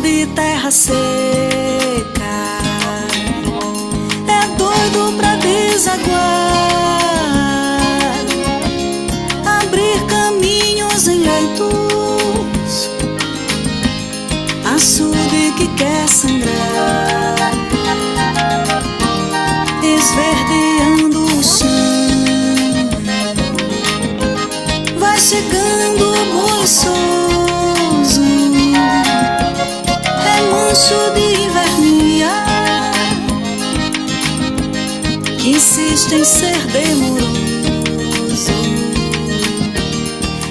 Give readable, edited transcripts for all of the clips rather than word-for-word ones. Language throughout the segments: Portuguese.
de terra seca, é doido pra desaguar, abrir caminhos em leitos, açude que quer sangrar, esverdeando o chão. Vai chegando buliçoso, remanso de invernia, que insiste em ser demoroso.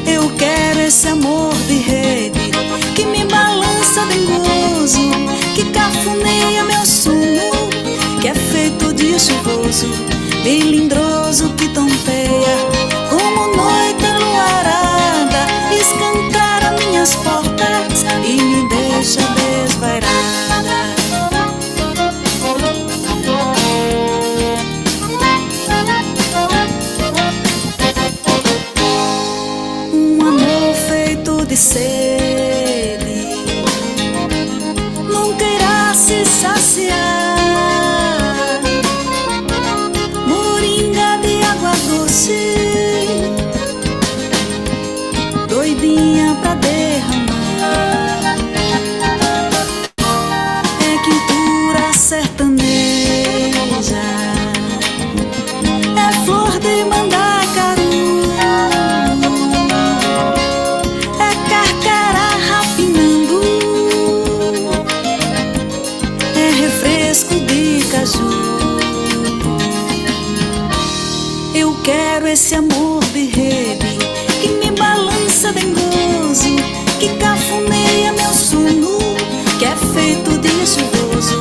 Eu quero esse amor de rede, que me balança dengoso, que cafuneia meu sono, que é feito de chuvoso, melindroso que tompeia como noite enluarada, escancara minhas portas e me deixa desvairada. Um amor feito de sede nunca irá se saciar, moringa de água doce, doidinha pra derramar, é quintura sertaneja, é flor de mandacaru, é carcará rapinando, é refresco de caju. Eu quero esse amor de rede, que me balança dengoso, que cafuneia meu sono, que é feito de chuvoso,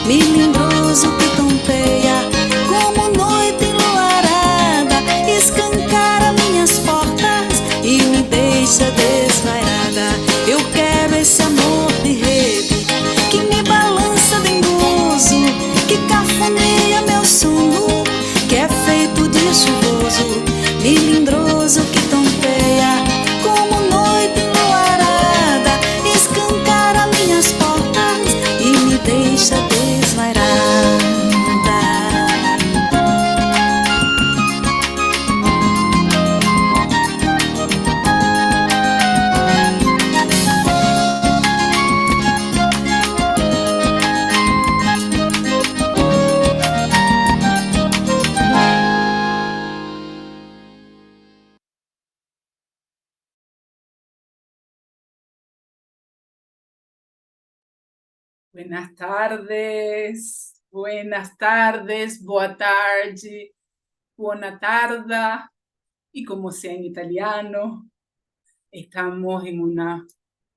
melindroso que tompeia como noite enluarada, escancara minhas portas e me deixa desvairada. Eu quero esse amor de rede, que me balança dengoso, que cafuneia meu sono, que é feito de chuvoso, melindroso que tompeia como noite enluarada, escancara minhas portas e me deixa desvairada. Buenas tardes, boa tarde, buona tarda, y como sea en italiano. Estamos en una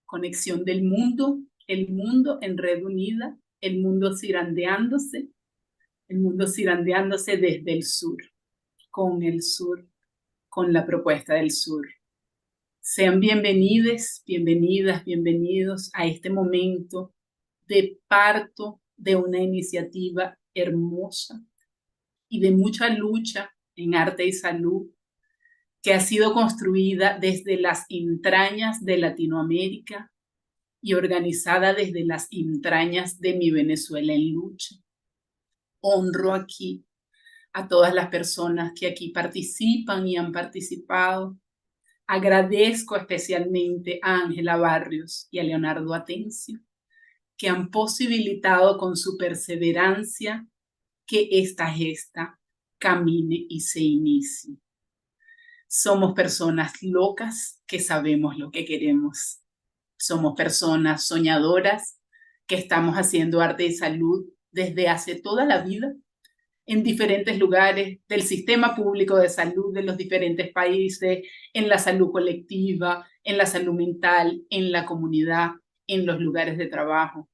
conexión del mundo, el mundo en red unida, el mundo cirandeándose desde el sur, con la propuesta del sur. Sean bienvenidos, bienvenidos a este momento de parto de una iniciativa hermosa y de mucha lucha en arte y salud, que ha sido construida desde las entrañas de Latinoamérica y organizada desde las entrañas de mi Venezuela en lucha. Honro aquí a todas las personas que aquí participan y han participado. Agradezco especialmente a Ángela Barrios y a Leonardo Atencio, que han posibilitado con su perseverancia que esta gesta camine y se inicie. Somos personas locas que sabemos lo que queremos. Somos personas soñadoras que estamos haciendo arte y salud desde hace toda la vida en diferentes lugares del sistema público de salud de los diferentes países, en la salud colectiva, en la salud mental, en la comunidad, en los lugares de trabajo,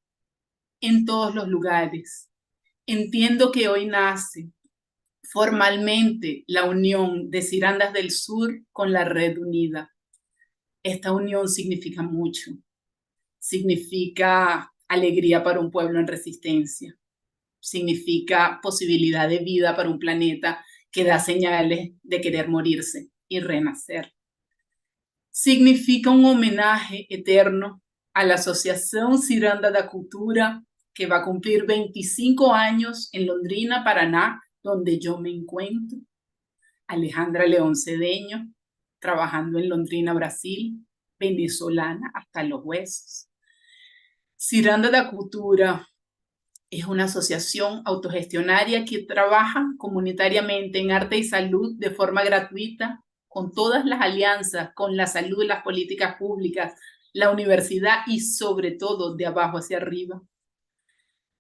en todos los lugares. Entiendo que hoy nace formalmente la unión de Cirandas del Sur con la Red Unida. Esta unión significa mucho. Significa alegría para un pueblo en resistencia. Significa posibilidad de vida para un planeta que da señales de querer morirse y renacer. Significa un homenaje eterno a la Asociación Ciranda da Cultura, que va a cumplir 25 años en Londrina, Paraná, donde yo me encuentro. Alejandra León Cedeño, trabajando en Londrina, Brasil, venezolana hasta los huesos. Ciranda da Cultura es una asociación autogestionaria que trabaja comunitariamente en arte y salud de forma gratuita, con todas las alianzas, con la salud y las políticas públicas, la universidad y sobre todo de abajo hacia arriba.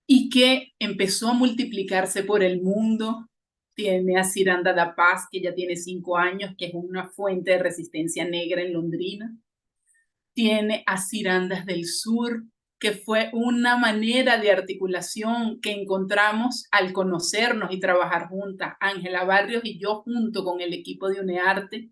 Y que empezó a multiplicarse por el mundo. Tiene a Ciranda da Paz, que ya tiene 5 años, que es una fuente de resistencia negra en Londrina. Tiene a Cirandas del Sur, que fue una manera de articulación que encontramos al conocernos y trabajar juntas, Ángela Barrios y yo junto con el equipo de UNEARTE.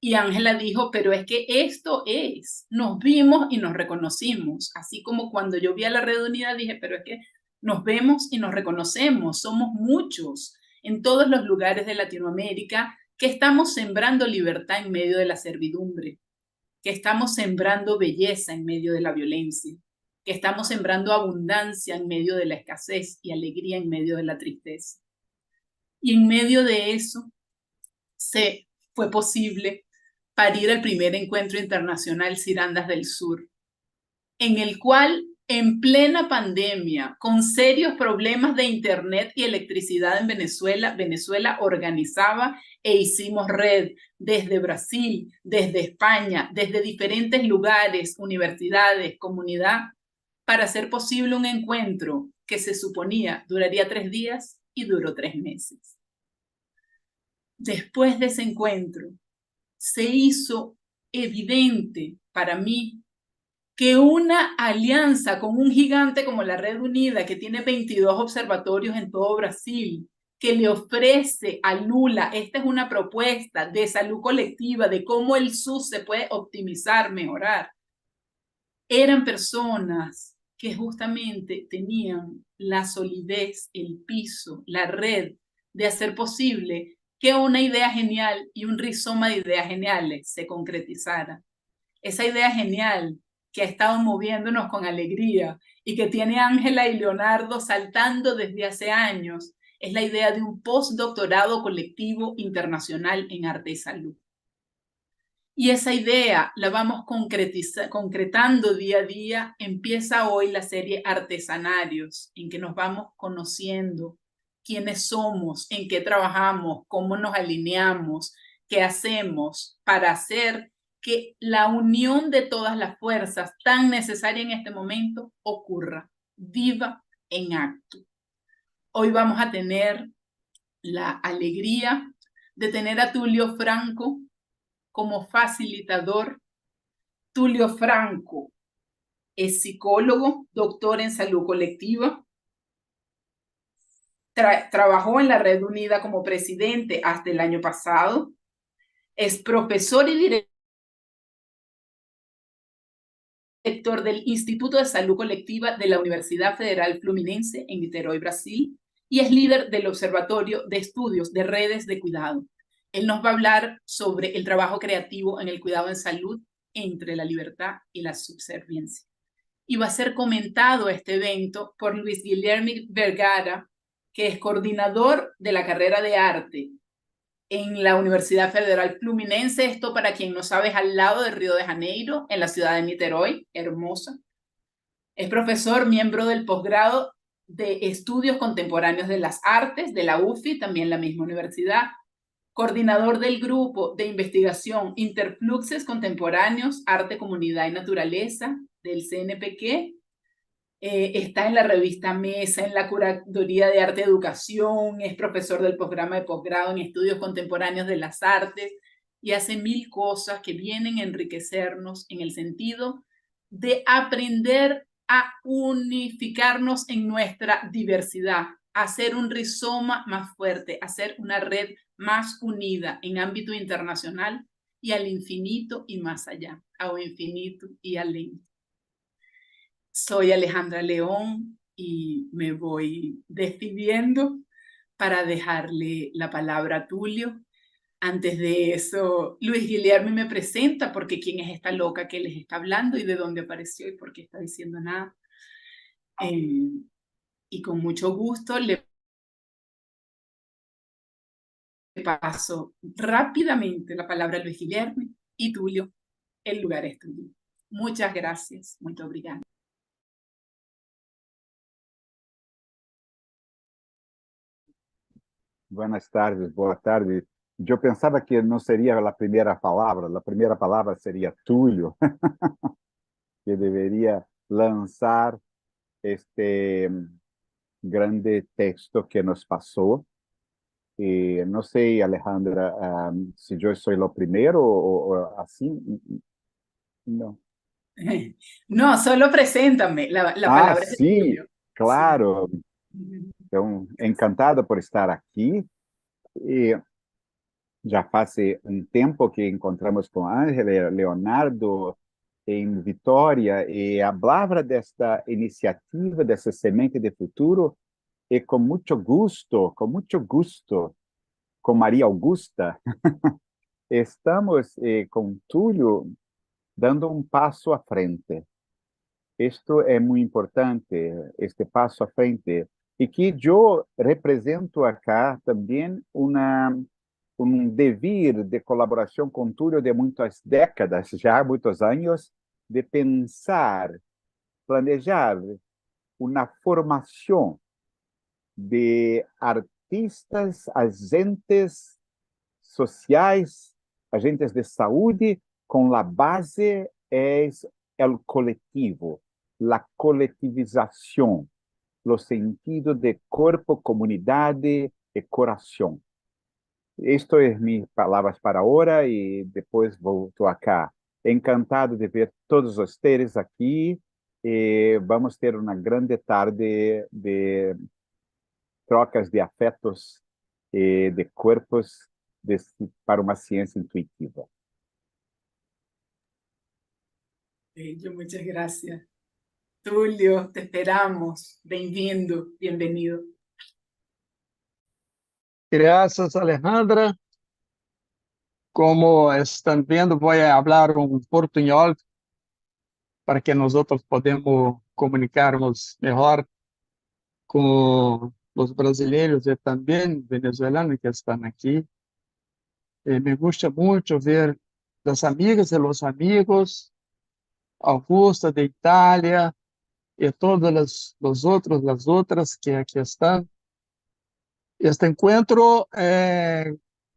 Y Ángela dijo, pero es que esto es, nos vimos y nos reconocimos, así como cuando yo vi a la Red Unida dije, pero es que nos vemos y nos reconocemos, somos muchos en todos los lugares de Latinoamérica que estamos sembrando libertad en medio de la servidumbre, que estamos sembrando belleza en medio de la violencia, que estamos sembrando abundancia en medio de la escasez y alegría en medio de la tristeza. Y en medio de eso fue posible parir el primer encuentro internacional Cirandas del Sur, en el cual en plena pandemia, con serios problemas de internet y electricidad en Venezuela, Venezuela organizaba e hicimos red desde Brasil, desde España, desde diferentes lugares, universidades, comunidad, para hacer posible un encuentro que se suponía duraría 3 días y duró 3 meses. Después de ese encuentro, se hizo evidente para mí que una alianza con un gigante como la Red Unida, que tiene 22 observatorios en todo Brasil, que le ofrece a Lula, esta es una propuesta de salud colectiva, de cómo el SUS se puede optimizar, mejorar, eran personas que justamente tenían la solidez, el piso, la red de hacer posible que una idea genial y un rizoma de ideas geniales se concretizara. Esa idea genial que ha estado moviéndonos con alegría y que tiene Ángela y Leonardo saltando desde hace años, es la idea de un postdoctorado colectivo internacional en arte y salud. Y esa idea la vamos concretando día a día. Empieza hoy la serie Artesanarios, en que nos vamos conociendo quiénes somos, en qué trabajamos, cómo nos alineamos, qué hacemos para hacer que la unión de todas las fuerzas tan necesaria en este momento ocurra, viva en acto. Hoy vamos a tener la alegría de tener a Tulio Franco como facilitador. Tulio Franco es psicólogo, doctor en salud colectiva, trabajó en la Red Unida como presidente hasta el año pasado, es profesor y director del Instituto de Salud Colectiva de la Universidad Federal Fluminense en Niterói, Brasil, y es líder del Observatorio de Estudios de Redes de Cuidado. Él nos va a hablar sobre el trabajo creativo en el cuidado en salud entre la libertad y la subserviencia. Y va a ser comentado este evento por Luis Guillermo Vergara, que es coordinador de la carrera de arte en la Universidad Federal Fluminense. Esto, para quien no sabe, es al lado de Río de Janeiro, en la ciudad de Niterói, hermosa. Es profesor, miembro del posgrado de Estudios Contemporáneos de las Artes de la UFI, también la misma universidad. Coordinador del grupo de investigación Interfluxes Contemporáneos, Arte, Comunidad y Naturaleza del CNPq. Está en la revista Mesa, en la Curaduría de Arte y Educación, es profesor del programa de posgrado en Estudios Contemporáneos de las Artes y hace 1000 cosas que vienen a enriquecernos en el sentido de aprender a unificarnos en nuestra diversidad, a hacer un rizoma más fuerte, a hacer una red más unida en ámbito internacional y al infinito y más allá, ao infinito y além. Soy Alejandra León y me voy despidiendo para dejarle la palabra a Tulio Antes de eso, Luis Guillermo me presenta porque quién es esta loca que les está hablando y de dónde apareció y por qué está diciendo nada. Y con mucho gusto le paso rápidamente la palabra a Luis Guillermo y Tulio, el lugar es tuyo. Muchas gracias, muy obrigada. Buenas tardes, boa tarde. Eu pensava que não seria a primeira palavra seria Túlio, que deveria lançar este grande texto que nos passou. E não sei, Alejandra, se eu sou o primeiro ou assim. Não. No, solo preséntame, la palabra es de Sim, Tulio. claro. Sí. Então, encantado por estar aqui. E já faz um tempo que encontramos com Ângela e Leonardo em Vitória e falava desta iniciativa, dessa semente de futuro, e com muito gosto, com Maria Augusta, estamos com Túlio dando um passo à frente. Isto é muito importante, este passo à frente, e que eu represento acá também um dever de colaboração com Túlio de muitas décadas, já muitos anos, de pensar, planejar uma formação de artistas, agentes sociais, agentes de saúde, com a base é o coletivo, a coletivização, o sentido de corpo, comunidade e coração. Isto é minhas palavras para agora e depois volto acá. Encantado de ver todos vocês aqui e vamos ter uma grande tarde de trocas de afetos e de corpos para uma ciência intuitiva. Muchas gracias. Tulio, te esperamos. Bem-vindo, bienvenido. Gracias, Alejandra. Como están viendo, voy a hablar un portuñol para que nosotros podamos comunicarnos mejor con los brasileños y también venezolanos que están aquí. Me gusta mucho ver las amigas y los amigos, Augusta de Italia y todos las otras que aquí están. Este encuentro,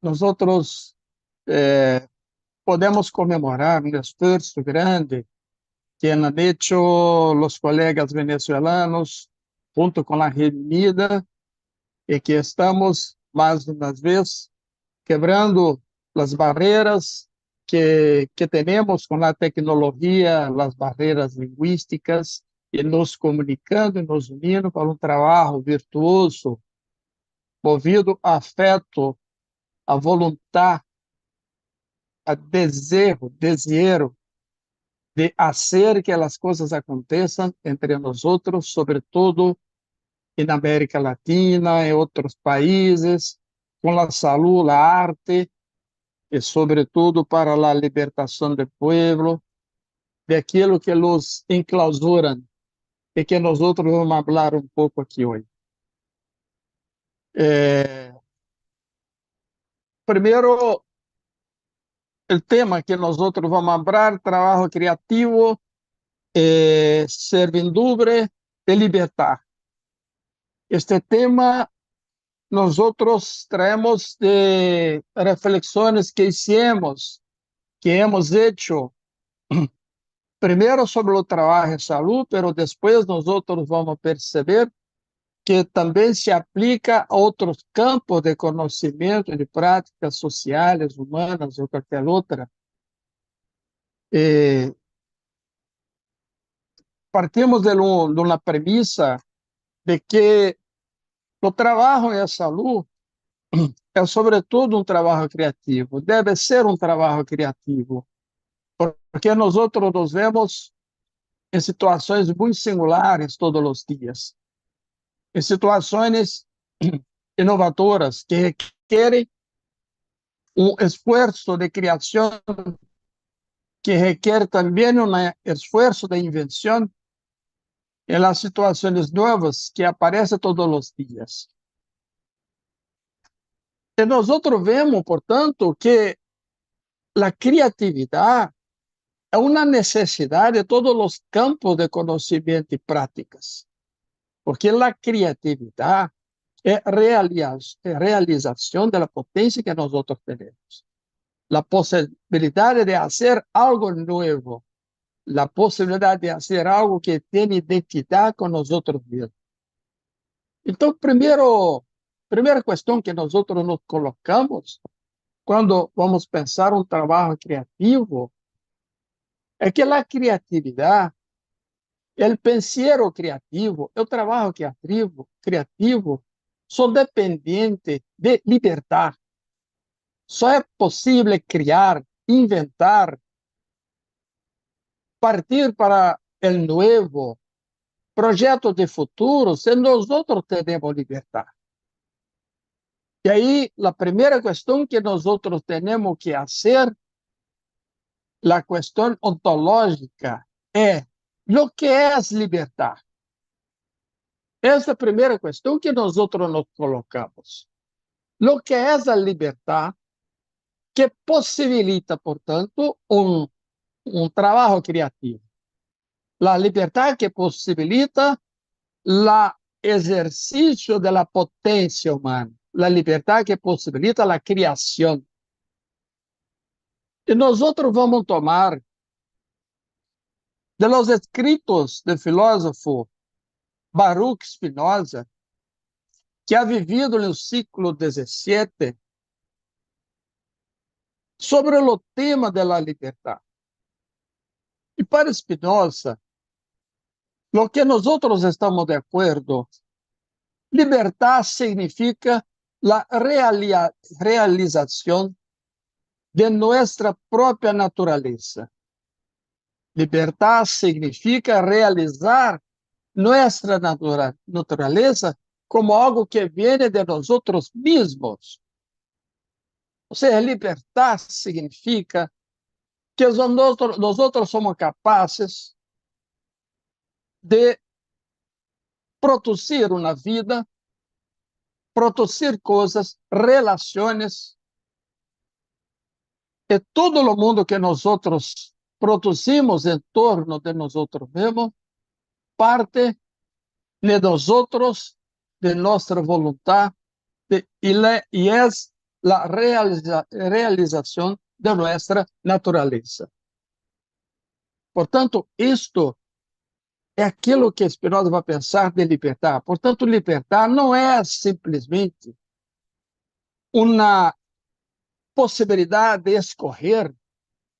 nosotros podemos comemorar um esforço grande que han hecho los colegas venezolanos junto com a Rede Unida e que estamos, mais uma vez, quebrando as barreiras que temos com a tecnologia, as barreiras linguísticas, e nos comunicando e nos unindo para um trabalho virtuoso, movido a afeto, a vontade, a desejo de fazer que as coisas aconteçam entre nós outros, sobretudo na América Latina e outros países, com a saúde, a arte e, sobretudo, para a libertação do povo, de aquilo que nos enclausuram e que nós outros vamos falar um pouco aqui hoje. Primeiro, o tema que nós outros vamos falar, trabalho criativo, servidumbre e libertar. Este tema nós outros traemos de reflexões que hicimos, que hemos hecho, primeiro sobre o trabalho em saúde, mas depois nós outros vamos perceber que também se aplica a outros campos de conhecimento, de práticas sociais, humanas ou qualquer outra. Partimos de uma premissa de que o trabalho em saúde é, sobretudo, um trabalho criativo. Deve ser um trabalho criativo, porque nós outros nos vemos em situações muito singulares todos os dias, em situações inovadoras que requerem um esforço de criação que requer também um esforço de invenção em las situações novas que aparecem todos os dias. E nós vemos, portanto, que a criatividade é uma necessidade de todos os campos de conhecimento e práticas, porque a criatividade é realização da potência que nós temos, a possibilidade de fazer algo novo, a possibilidade de fazer algo que tenha identidade com nós mesmos. Então, primeira questão que nós nos colocamos quando vamos pensar um trabalho criativo é que a criatividade, o pensiero criativo, o trabalho criativo são dependentes de liberdade. Só é possível criar, inventar, partir para o novo, projetos de futuro, se nós temos liberdade. E aí, a primeira questão que nós temos que fazer, a questão ontológica, é o que é liberdade? Essa é a primeira questão que nós nos colocamos. O que é a liberdade que possibilita, portanto, um trabalho criativo? A liberdade que possibilita o exercício da potência humana, a liberdade que possibilita a criação. E nós vamos tomar de los escritos do filósofo Baruch Spinoza, que ha vivido no século XVII, sobre o tema da liberdade. E para Spinoza, o que nós estamos de acordo, liberdade significa a realização de nossa própria natureza. Liberdade significa realizar nossa natureza como algo que vem de nós mesmos. Ou seja, liberdade significa que nós somos capazes de produzir uma vida, produzir coisas, relações, e todo o mundo que nós produzimos em torno de nós mesmos parte de nós, de nossa vontade, e é a realização de nossa natureza. Portanto, isto é aquilo que Spinoza vai pensar de liberdade. Portanto, liberdade não é simplesmente uma possibilidade de escolher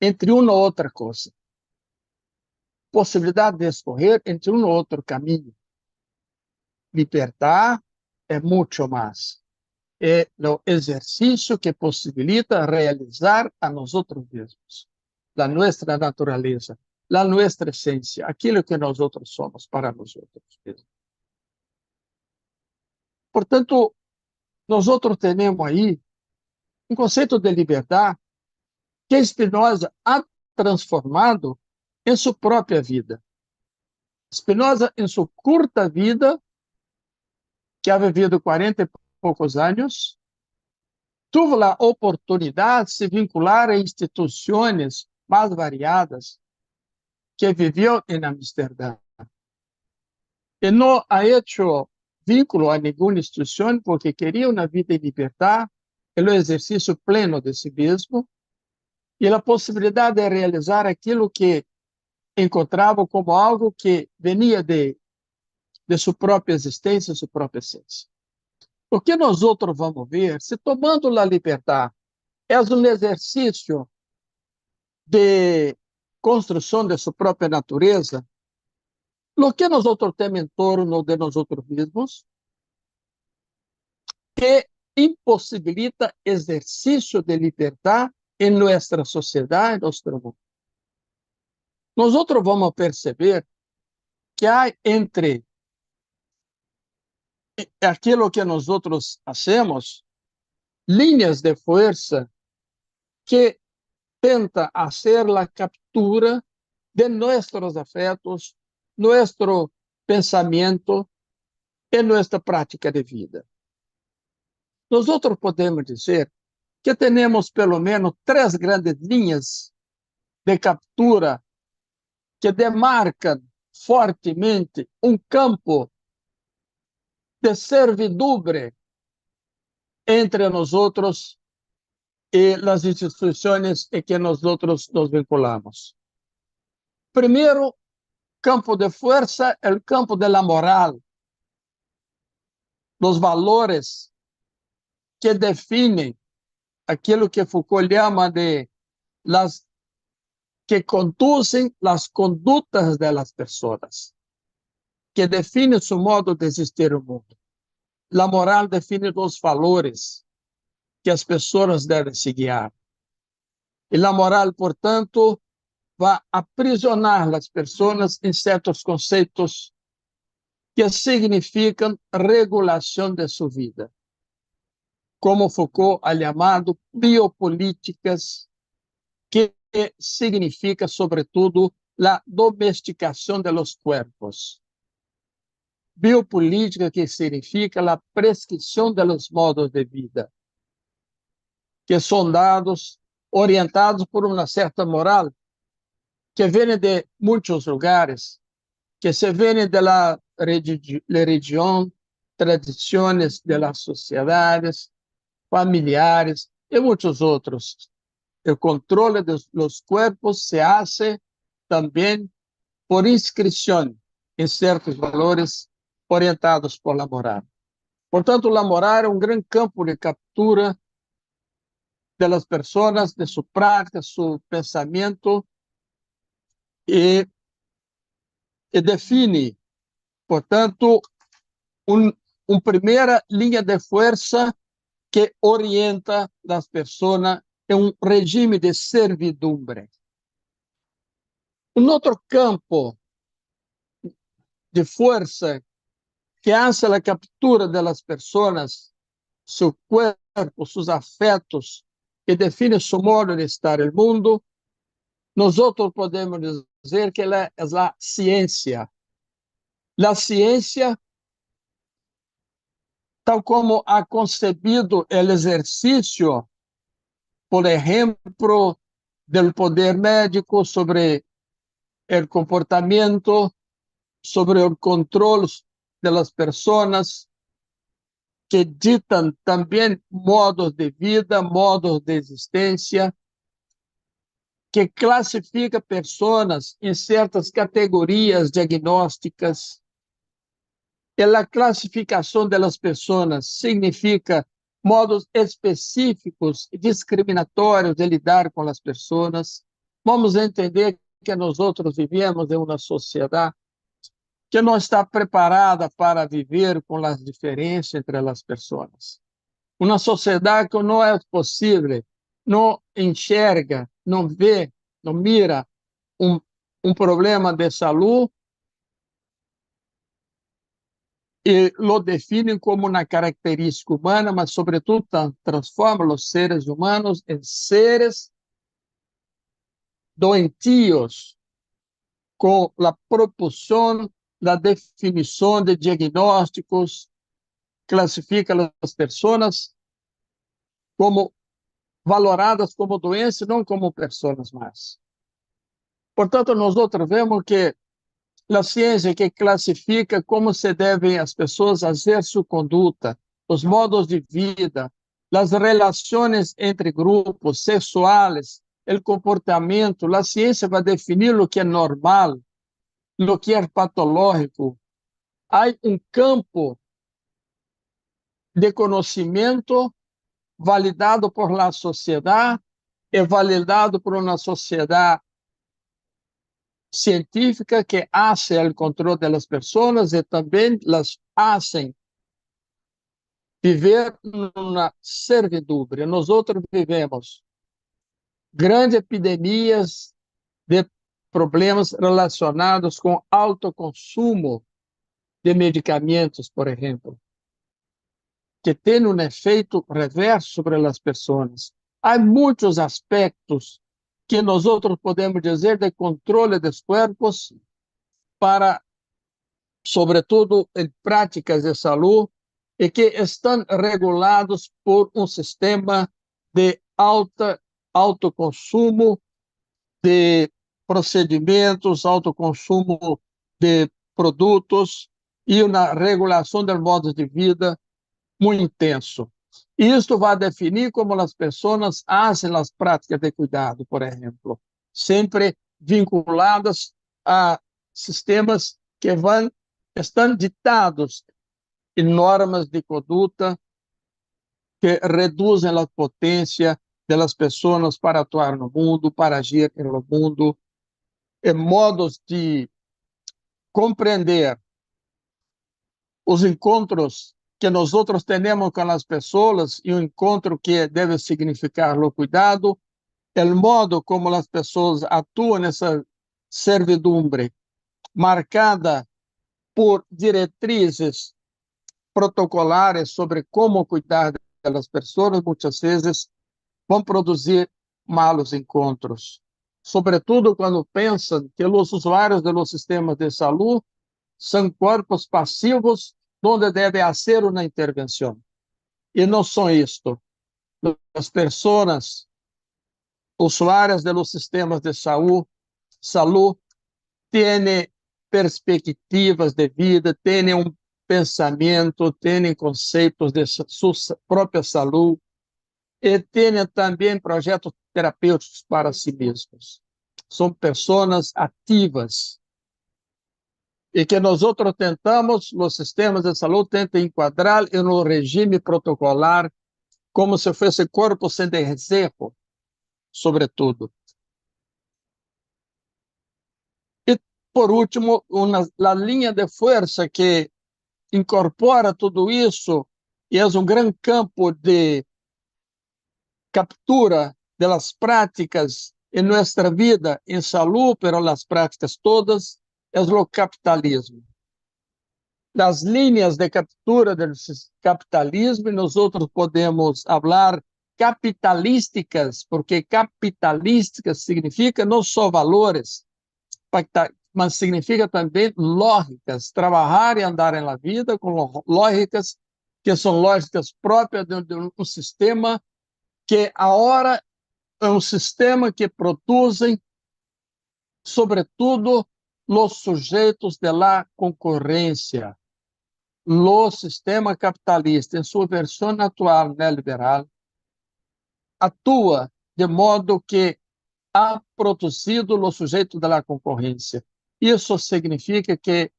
entre uma ou outra coisa. Possibilidade de escolher entre um ou outro caminho. Liberdade é muito mais. É o exercício que possibilita realizar a nós mesmos, a nossa natureza, a nossa essência, aquilo que nós somos para nós mesmos. Portanto, nós temos aí um conceito de liberdade que Spinoza ha transformado em sua própria vida. Spinoza, em sua curta vida, que ha vivido 40 e poucos anos, teve a oportunidade de se vincular a instituições mais variadas que viveu em Amsterdã. E não ha hecho vínculo a nenhuma instituição porque queria uma vida em liberdade, e o exercício pleno de si mesmo, e a possibilidade de realizar aquilo que encontrava como algo que venia de sua própria existência, sua própria essência. O que nós vamos ver, se tomando a liberdade é um exercício de construção de sua própria natureza, o que nós temos em torno de nós mesmos, que impossibilita exercício de liberdade em nossa sociedade, em nosso mundo. Nós vamos perceber que há entre aquilo que nós fazemos linhas de força que tenta hacer la captura de nuestros afectos, nuestro pensamiento e nuestra prática de vida. Nosotros podemos dizer que temos pelo menos 3 grandes linhas de captura que demarcam fortemente campo de servidumbre entre nosotros e as instituições em que nós nos vinculamos. Primeiro, campo de força é o campo da moral, dos valores que definem aquilo que Foucault chama de las que conduzem as condutas das pessoas, que definem seu modo de existir no mundo. A moral define os valores que as pessoas devem se guiar. E a moral, portanto, vai aprisionar as pessoas em certos conceitos que significam regulação de sua vida, como Foucault ha chamado biopolíticas, que significa, sobretudo, a domesticação de los cuerpos. Biopolítica, que significa a prescrição de los modos de vida, que são dados, orientados por uma certa moral, que vem de muitos lugares, que se vem da religião, tradições das sociedades, familiares e muitos outros. O controle dos corpos se hace também por inscrição em certos valores orientados por la moral. Portanto, la moral é um grande campo de captura das pessoas, de sua prática, seu pensamento, e define, portanto, uma primeira linha de força que orienta as pessoas em um regime de servidumbre. Outro campo de força que hace a captura das pessoas, seu corpo, seus afetos, que define seu modo de estar no mundo, nós podemos dizer que ela é a ciência. A ciência, tal como ha concebido o exercício, por exemplo, do poder médico sobre o comportamento, sobre o controle das pessoas, que ditam também modos de vida, modos de existência, que classifica pessoas em certas categorias diagnósticas. E a classificação das pessoas significa modos específicos e discriminatórios de lidar com as pessoas. Vamos entender que nós vivemos em uma sociedade que não está preparada para viver com as diferenças entre as pessoas. Uma sociedade que não é possível, não enxerga, não vê, não mira um problema de saúde e lo definem como uma característica humana, mas, sobretudo, transforma os seres humanos em seres doentios, com a propulsão da definição de diagnósticos, classifica as pessoas como valoradas como doenças, não como pessoas mais. Portanto, nós vemos que a ciência que classifica como se devem as pessoas fazer sua conduta, os modos de vida, as relações entre grupos sexuais, o comportamento, a ciência vai definir o que é normal, o que é patológico. Há um campo de conhecimento validado por la sociedade e validado por uma sociedade científica que hace o controle das pessoas e também las hacen viver numa servidumbre. Nós vivemos grandes epidemias de problemas relacionados com alto consumo de medicamentos, por exemplo, que tem um efeito reverso sobre as pessoas. há muitos aspectos que nós outros podemos dizer de controle dos corpos para, sobretudo, em práticas de saúde, e que estão regulados por um sistema de autoconsumo de procedimentos, autoconsumo de produtos e uma regulação do modo de vida muito intenso. Isto vai definir como as pessoas fazem as práticas de cuidado, por exemplo, sempre vinculadas a sistemas que estão ditados em normas de conduta que reduzem a potência das pessoas para atuar no mundo, para agir no mundo, em modos de compreender os encontros que nós outros temos com as pessoas e o encontro que deve significar o cuidado, o modo como as pessoas atuam nessa servidumbre marcada por diretrizes protocolares sobre como cuidar das pessoas, muitas vezes vão produzir malos encontros, sobretudo quando pensam que os usuários dos sistemas de saúde são corpos passivos onde deve haver uma intervenção. E não são isto. As pessoas usuárias dos sistemas de saúde têm perspectivas de vida, têm um pensamento, têm conceitos de sua própria saúde e têm também projetos terapêuticos para si mesmos. São pessoas ativas e que nós outros tentamos, os sistemas de saúde tentam enquadrar em um regime protocolar como se fosse corpo sem reserva, sobretudo. E, por último, a linha de força que incorpora tudo isso e é um grande campo de captura das práticas em nossa vida em saúde, pero as práticas todas, é o capitalismo. Das linhas de captura do capitalismo, nós outros podemos falar capitalísticas, porque capitalísticas significa não só valores, mas significa também lógicas, trabalhar e andar na vida com lógicas que são lógicas próprias de um sistema que agora é um sistema que produzem, sobretudo, os sujeitos da concorrência. O sistema capitalista, em sua versão atual neoliberal, atua de modo que ha produzido o sujeito da concorrência. Isso significa que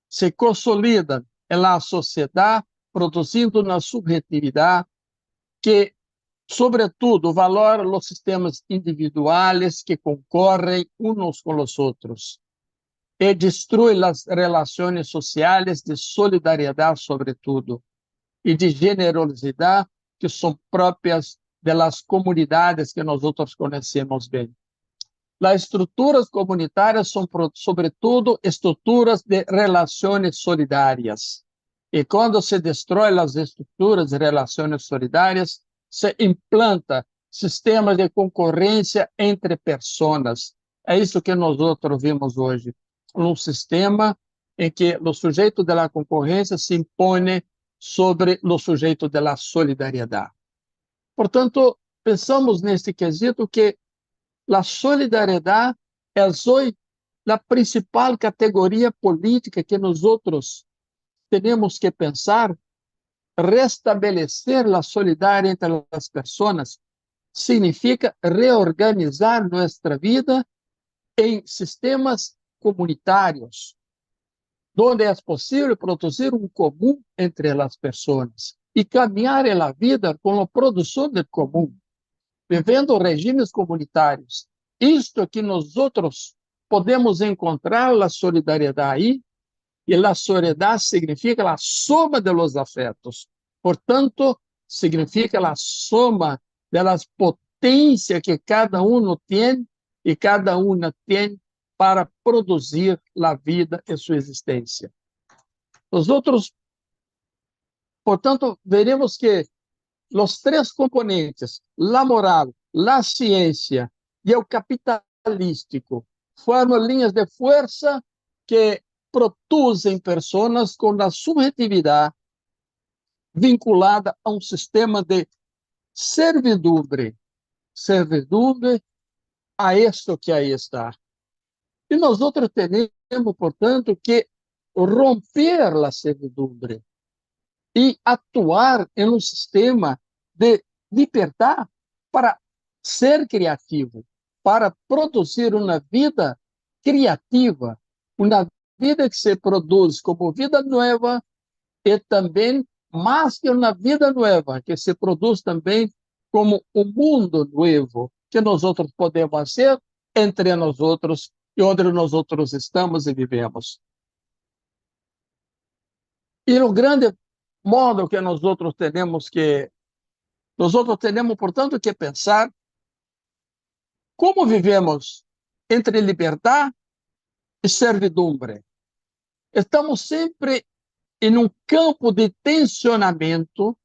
se consolida na sociedade, produzindo uma subjetividade que, sobretudo, valora os sistemas individuais que concorrem uns com os outros e destrói as relações sociais de solidariedade, sobretudo, e de generosidade que são próprias das comunidades que nós outros conhecemos bem. As estruturas comunitárias são, sobretudo, estruturas de relações solidárias. E quando se destrói as estruturas de relações solidárias, se implanta sistemas de concorrência entre pessoas. É isso que nós outros vimos hoje. Um sistema em que o sujeito da concorrência se impõe sobre o sujeito da solidariedade. Portanto, pensamos neste quesito que a solidariedade é hoje a principal categoria política que nós outros temos que pensar. Restabelecer a solidariedade entre as pessoas significa reorganizar nossa vida em sistemas comunitários, onde é possível produzir um comum entre as pessoas e caminhar na vida com a produção de comum, vivendo regimes comunitários. Isto que nós outros podemos encontrar a solidariedade aí, e a solidariedade significa a soma de los afetos. Portanto, significa a soma das potências que cada um tem e cada uma tem para produzir a vida e sua existência. Os outros, portanto, veremos que os três componentes, a moral, a ciência e o capitalístico, formam linhas de força que produzem pessoas com a subjetividade vinculada a um sistema de servidumbre a isso que aí está. E nós outros temos, portanto, que romper a servidumbre e atuar em um sistema de liberdade para ser criativo, para produzir uma vida criativa, uma vida que se produz como vida nova e também, mais que uma vida nova, que se produz também como um mundo novo que nós outros podemos fazer entre nós outros e onde nós outros estamos e vivemos. E o grande modo que nós outros temos, portanto, que pensar como vivemos entre liberdade e servidumbre. Estamos sempre em um campo de tensionamento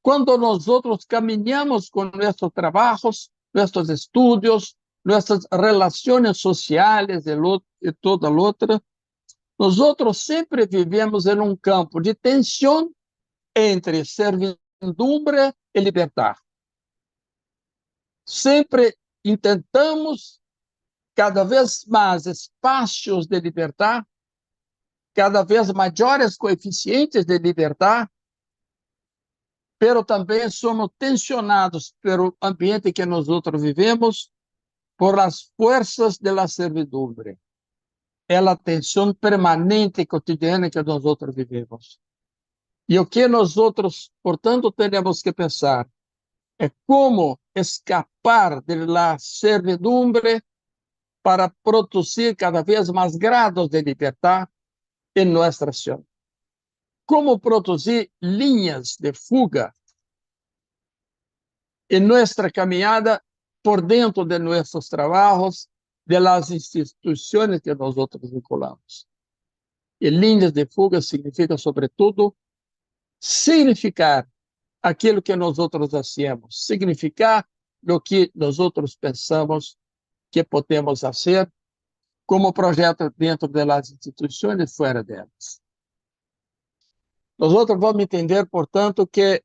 quando nós outros caminhamos com nossos trabalhos, nossos estudos, nossas relações sociais e toda outra. Nós outros sempre vivemos em um campo de tensão entre servidumbre e liberdade. Sempre intentamos cada vez mais espaços de liberdade, cada vez maiores coeficientes de liberdade, pero também somos tensionados pelo ambiente que nós outros vivemos por as forças da servidumbre. É a tensão permanente e cotidiana que nós outros vivemos. E o que nós outros, portanto, temos que pensar é como escapar da servidumbre para produzir cada vez mais grados de liberdade em nossa ação. Como produzir linhas de fuga em nossa caminhada por dentro de nossos trabalhos, das instituições que nós outros vinculamos. E linhas de fuga significa, sobretudo, significar aquilo que nós outros fazemos, significar o que nós outros pensamos que podemos fazer como projeto dentro das instituições e fora delas. Nós outros vamos entender, portanto, que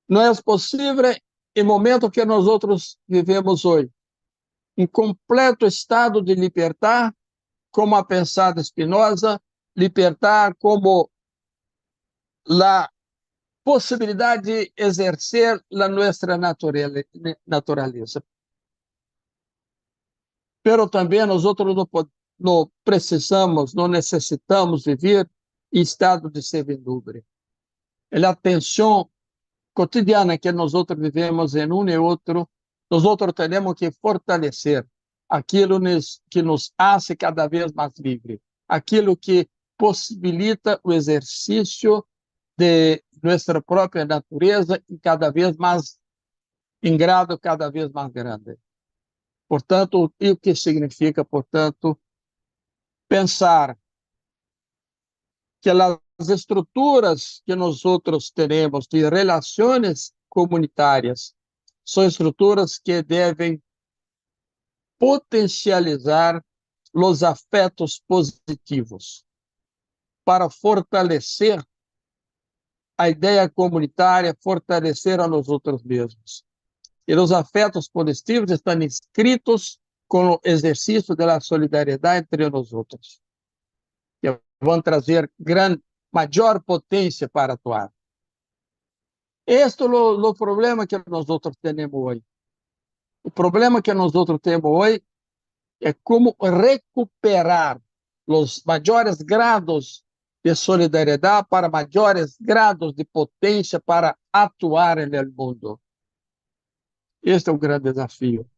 não é possível, em momento que nós outros vivemos hoje, um completo estado de liberdade, como a pensada Spinoza, liberdade como a possibilidade de exercer a nossa natureza. Pero também nós outros não precisamos, não necessitamos viver em estado de servidumbre. A tensão cotidiana que nós outros vivemos em um e outro, nós outros temos que fortalecer aquilo que nos faz cada vez mais livre, aquilo que possibilita o exercício de nossa própria natureza e cada vez mais em grado cada vez mais grande. Portanto, e o que significa, portanto, pensar que as estruturas que nós outros teremos de relações comunitárias são estruturas que devem potencializar os afetos positivos para fortalecer a ideia comunitária, fortalecer a nós outros mesmos. E os afetos positivos estão inscritos com o exercício da solidariedade entre nós outros, que vão trazer maior potência para atuar. Este é o problema que nós outros temos hoje. O problema que nós outros temos hoje é como recuperar os maiores grados de solidariedade para maiores grados de potência para atuar no mundo. Este é um grande desafio.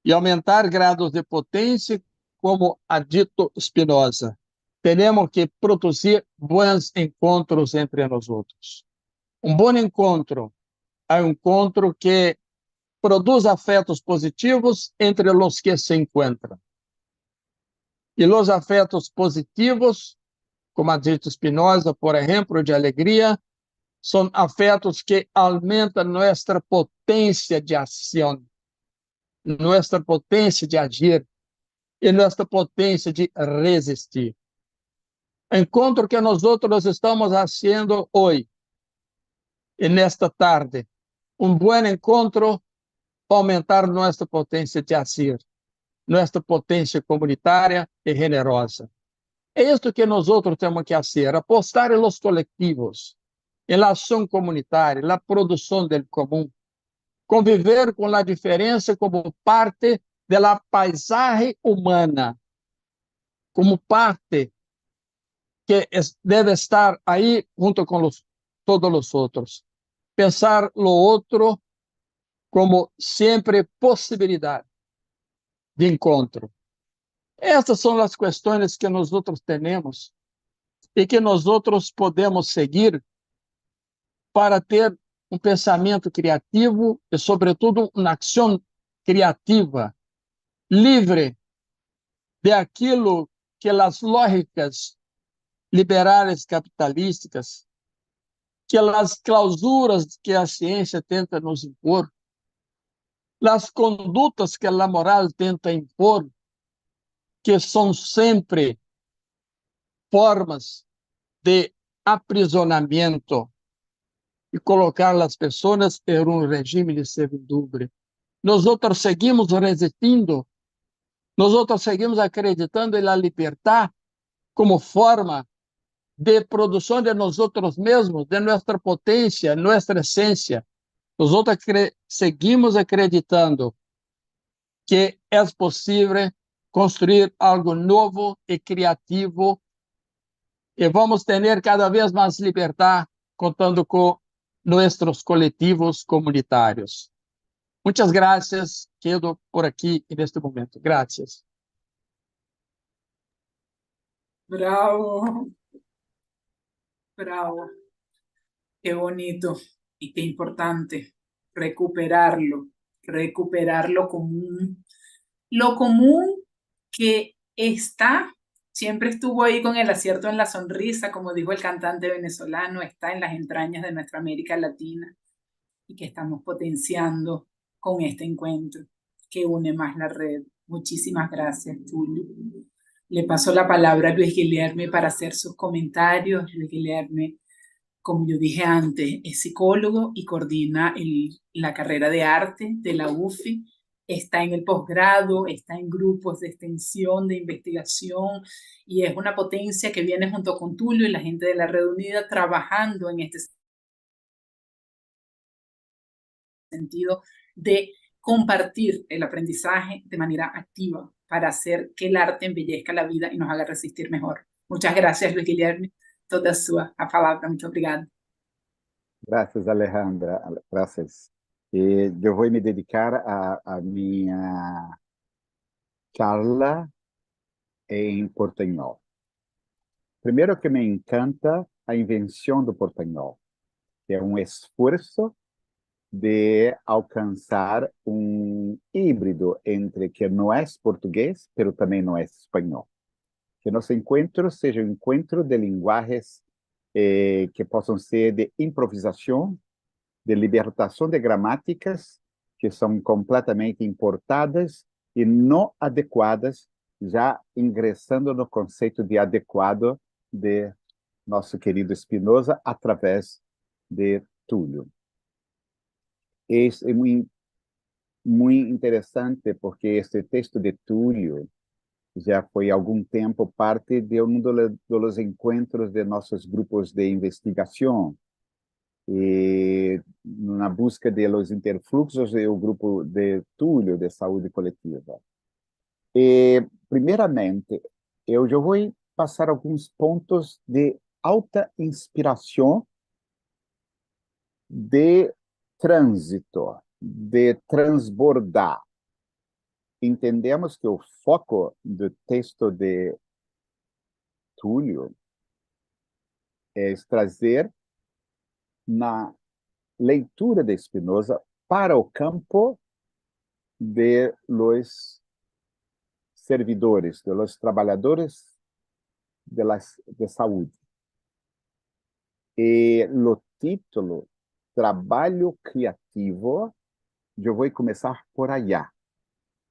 E aumentar grados de potência, como ha dito Spinoza, temos que produzir bons encontros entre nós outros. Um bom encontro é um encontro que produz afetos positivos entre os que se encontram. E os afetos positivos como ha dicho Spinoza, por ejemplo, de alegría, son afectos que aumentan nuestra potencia de acción, nuestra potencia de agir e nuestra potência de resistir. O encontro que nós estamos fazendo hoje e nesta tarde, bom encontro para aumentar nossa potência de agir, nossa potência comunitária e generosa. É isto que nós temos que fazer, apostar em los coletivos, em la ação comunitária, na produção do comum, conviver com a diferença como parte da paisagem humana, como parte que deve estar aí junto com todos os outros. Pensar lo outro como sempre possibilidade de encontro. Essas são as questões que nós temos e que nós podemos seguir para ter pensamento criativo e, sobretudo, uma ação criativa, livre de aquilo que as lógicas liberais capitalísticas, que as clausuras que a ciência tenta nos impor, as condutas que a moral tenta impor, que são sempre formas de aprisionamento e colocar as pessoas em regime de servidumbre. Nós seguimos resistindo, nós seguimos acreditando na liberdade como forma de produção de nós mesmos, de nossa potência, nossa essência. Nós seguimos acreditando que é possível construir algo novo e criativo e vamos ter cada vez mais liberdade contando com nossos coletivos comunitários. Muitas graças, quedo por aqui neste momento. Graças. Bravo, bravo. Qué bonito y qué importante recuperarlo común. Lo común que está, siempre estuvo ahí con el acierto en la sonrisa, como dijo el cantante venezolano, está en las entrañas de nuestra América Latina y que estamos potenciando con este encuentro que une más la red. Muchísimas gracias, Tulio. Le paso la palabra a Luis Guilherme para hacer sus comentarios. Luis Guilherme, como yo dije antes, es psicólogo y coordina la carrera de arte de la UFI. Está en el posgrado, está en grupos de extensión, de investigación, y es una potencia que viene junto con Tulio y la gente de la Red Unida trabajando en este sentido de compartir el aprendizaje de manera activa para hacer que el arte embellezca la vida y nos haga resistir mejor. Muchas gracias, Luis Guilherme. Toda a palavra. Muito obrigada. Graças, Alejandra. Graças. E eu vou me dedicar a minha charla em portanhol. Primeiro que me encanta a invenção do portanhol, que é esforço de alcançar híbrido entre que não é português, mas também não é espanhol. Que nosso encontro seja encontro de linguagens que possam ser de improvisação, de libertação de gramáticas que são completamente importadas e não adequadas, já ingressando no conceito de adequado de nosso querido Spinoza através de Túlio. É muito interessante porque este texto de Túlio já foi há algum tempo parte de dos encontros de nossos grupos de investigação e na busca de los interfluxos do grupo de Túlio de saúde coletiva. E primeiramente, eu já vou passar alguns pontos de alta inspiração, de trânsito, de transbordar. Entendemos que o foco do texto de Túlio é trazer na leitura de Spinoza para o campo de los servidores, de los trabalhadores de saúde. E o título, Trabalho Criativo, eu vou começar por allá,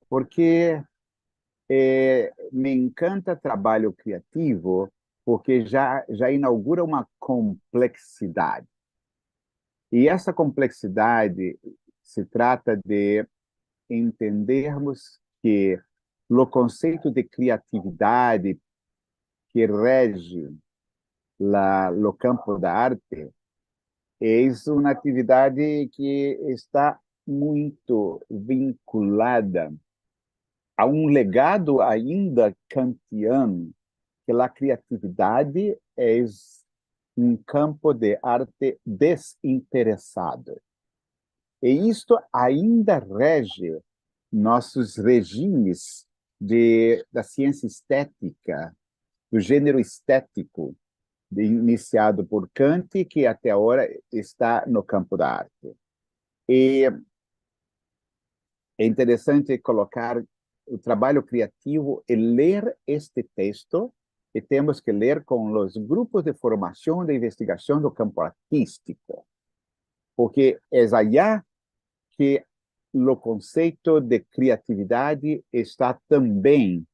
porque me encanta trabalho criativo, porque já inaugura uma complexidade. E essa complexidade se trata de entendermos que o conceito de criatividade que rege o campo da arte é uma atividade que está muito vinculada a um legado ainda kantiano, que a criatividade é um campo de arte desinteressado. E isto ainda rege nossos regimes da ciência estética, do gênero estético, iniciado por Kant, que até agora está no campo da arte. E é interessante colocar o trabalho criativo e ler este texto, e temos que ler com os grupos de formação de investigação do campo artístico, porque é allá que o conceito de criatividade está também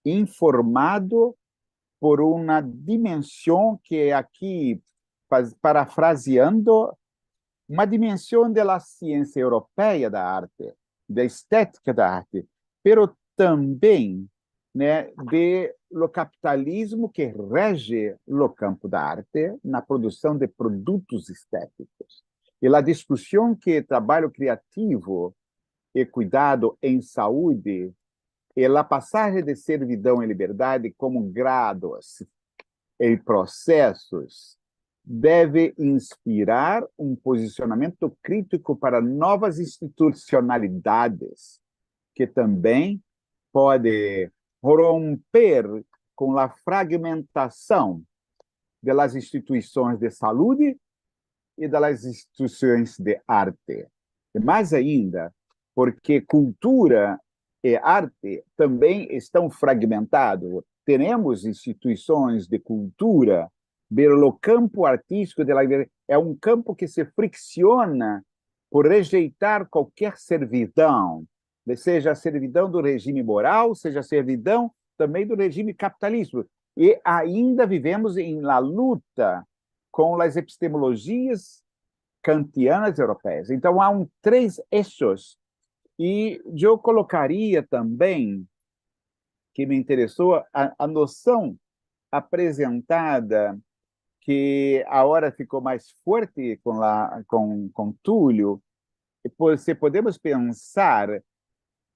informado por uma dimensão que aqui, parafraseando, uma dimensão da ciência europeia da arte, da estética da arte, pero também, né, do capitalismo que rege o campo da arte na produção de produtos estéticos. E a discussão que trabalho criativo e cuidado em saúde e a passagem de servidão e liberdade como grados e processos deve inspirar um posicionamento crítico para novas institucionalidades que também pode romper com a fragmentação das instituições de saúde e das instituições de arte. E mais ainda, porque cultura e arte também estão fragmentados. Temos instituições de cultura, mas o campo artístico é um campo que se fricciona por rejeitar qualquer servidão, seja a servidão do regime moral, seja a servidão também do regime capitalista. E ainda vivemos em la luta com as epistemologias kantianas europeias. Então, há três eixos. E eu colocaria também, que me interessou, a noção apresentada, que agora ficou mais forte com Túlio, se podemos pensar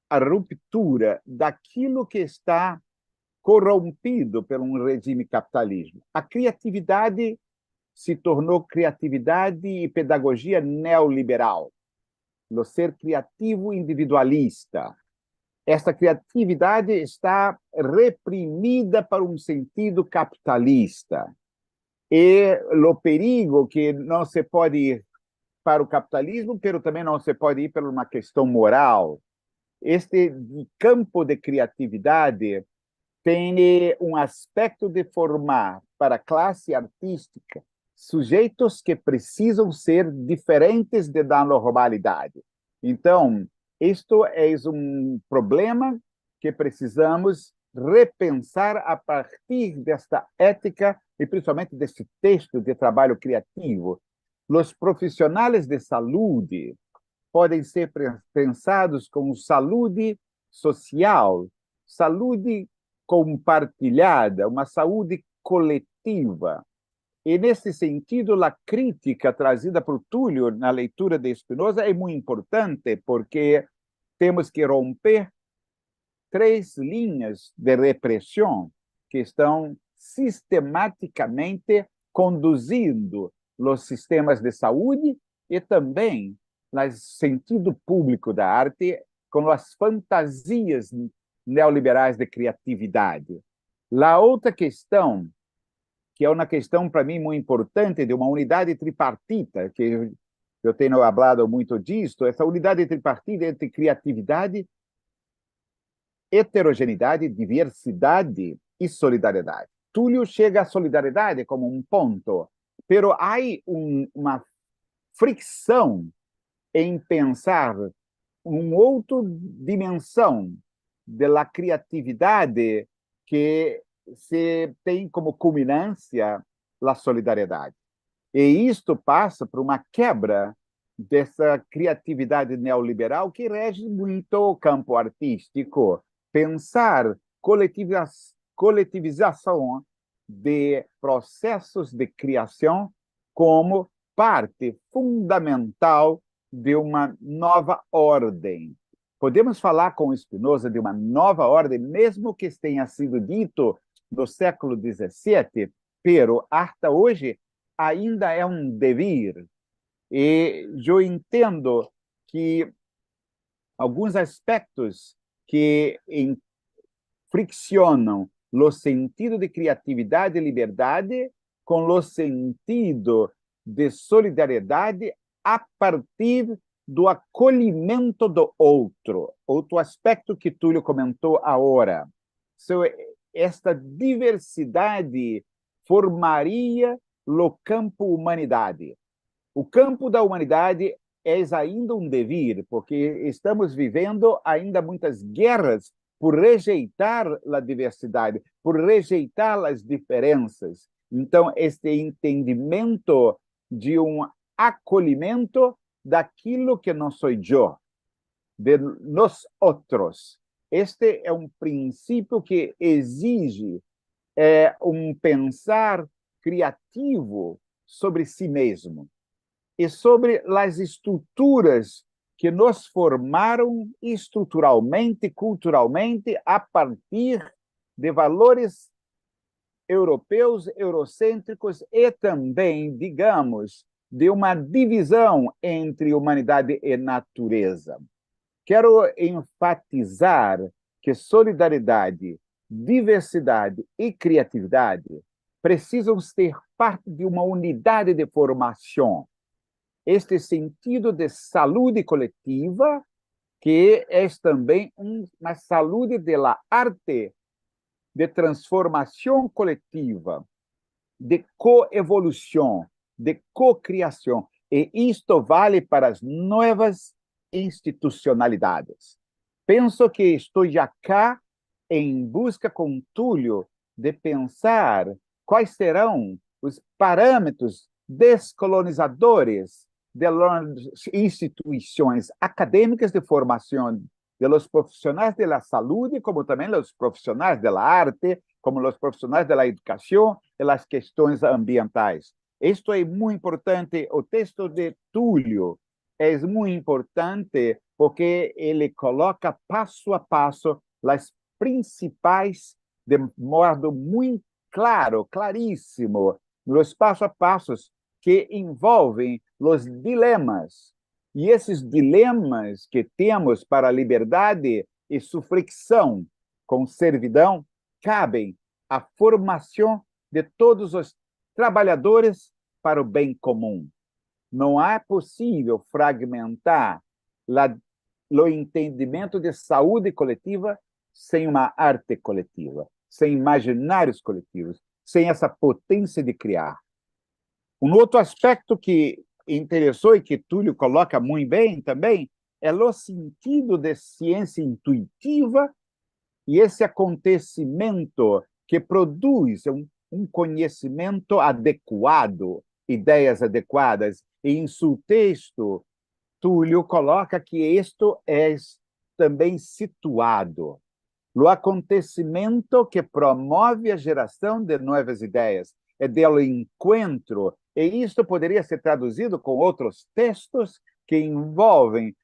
a ruptura daquilo que está corrompido por um regime capitalismo. A criatividade se tornou criatividade e pedagogia neoliberal, no ser criativo individualista. Esta criatividade está reprimida para um sentido capitalista. E o perigo que não se pode ir para o capitalismo, mas também não se pode ir por uma questão moral. Este campo de criatividade tem um aspecto de formar para a classe artística sujeitos que precisam ser diferentes da normalidade. Então, isto é um problema que precisamos repensar a partir desta ética e principalmente desse texto de trabalho criativo. Os profissionais de saúde podem ser pensados como saúde social, saúde compartilhada, uma saúde coletiva. E, nesse sentido, a crítica trazida por Túlio na leitura de Spinoza é muito importante, porque temos que romper três linhas de repressão que estão sistematicamente conduzindo os sistemas de saúde e também no sentido público da arte, com as fantasias neoliberais de criatividade. A outra questão, que é uma questão para mim muito importante, de uma unidade tripartita, que eu tenho falado muito disso, essa unidade tripartita entre criatividade, heterogeneidade, diversidade e solidariedade. Túlio chega à solidariedade como um ponto, pero há uma fricção em pensar uma outra dimensão da criatividade que se tem como culminância a solidariedade. E isto passa por uma quebra dessa criatividade neoliberal que rege muito o campo artístico. Pensar coletivização de processos de criação como parte fundamental de uma nova ordem. Podemos falar com Spinoza de uma nova ordem, mesmo que tenha sido dito no século XVII, pero hasta hoje ainda é um devir. E eu entendo que alguns aspectos que friccionam o sentido de criatividade e liberdade com o sentido de solidariedade a partir do acolhimento do outro. Outro aspecto que Túlio comentou agora. Esta diversidade formaria o campo humanidade. O campo da humanidade é ainda um devir, porque estamos vivendo ainda muitas guerras por rejeitar a diversidade, por rejeitar as diferenças. Então, este entendimento de um acolhimento daquilo que não sou eu, de nós outros. Este é um princípio que exige um pensar criativo sobre si mesmo e sobre as estruturas que nos formaram estruturalmente, culturalmente, a partir de valores europeus, eurocêntricos e também, digamos, de uma divisão entre humanidade e natureza. Quero enfatizar que solidariedade, diversidade e criatividade precisam ser parte de uma unidade de formação. Este sentido de saúde coletiva, que é também uma saúde da arte, de transformação coletiva, de coevolução, de cocriação. E isto vale para as novas institucionalidades. Penso que estou cá em busca com Túlio de pensar quais serão os parâmetros descolonizadores das instituições acadêmicas de formação dos profissionais da saúde, como também dos profissionais da arte, como os profissionais da educação e das questões ambientais. Isto é muito importante. O texto de Túlio é muito importante porque ele coloca passo a passo as principais, de modo muito claro, claríssimo, os passo a passos que envolvem os dilemas. E esses dilemas que temos para a liberdade e sua fricção com servidão cabem à formação de todos os trabalhadores para o bem comum. Não é possível fragmentar o entendimento de saúde coletiva sem uma arte coletiva, sem imaginários coletivos, sem essa potência de criar. Um outro aspecto que interessou e que Túlio coloca muito bem também é o sentido de ciência intuitiva e esse acontecimento que produz um conhecimento adequado, ideias adequadas. E em seu texto, Túlio coloca que isto é também situado. O acontecimento que promove a geração de novas ideias, é do encontro. E isto poderia ser traduzido com outros textos que envolvem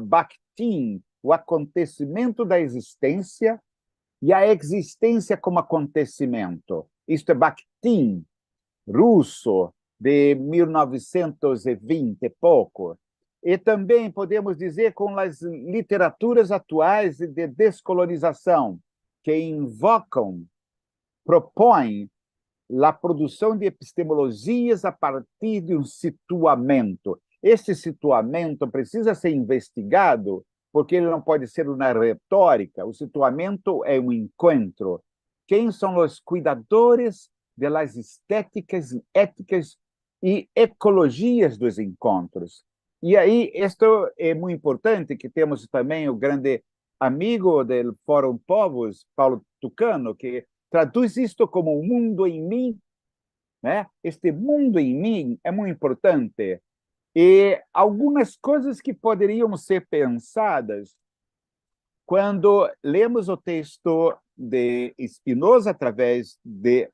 Bakhtin, o acontecimento da existência e a existência como acontecimento. Isto é Bakhtin, russo, de 1920 e pouco. E também podemos dizer com as literaturas atuais de descolonização, que invocam, propõem a produção de epistemologias a partir de um situamento. Este situamento precisa ser investigado porque ele não pode ser uma retórica. O situamento é um encontro. Quem são os cuidadores das estéticas, éticas e ecologias dos encontros? E aí, isto é muito importante, que temos também o grande amigo do Fórum Povos, Paulo Tucano, que traduz isto como o mundo em mim, né? Este mundo em mim é muito importante. E algumas coisas que poderiam ser pensadas quando lemos o texto de Spinoza através de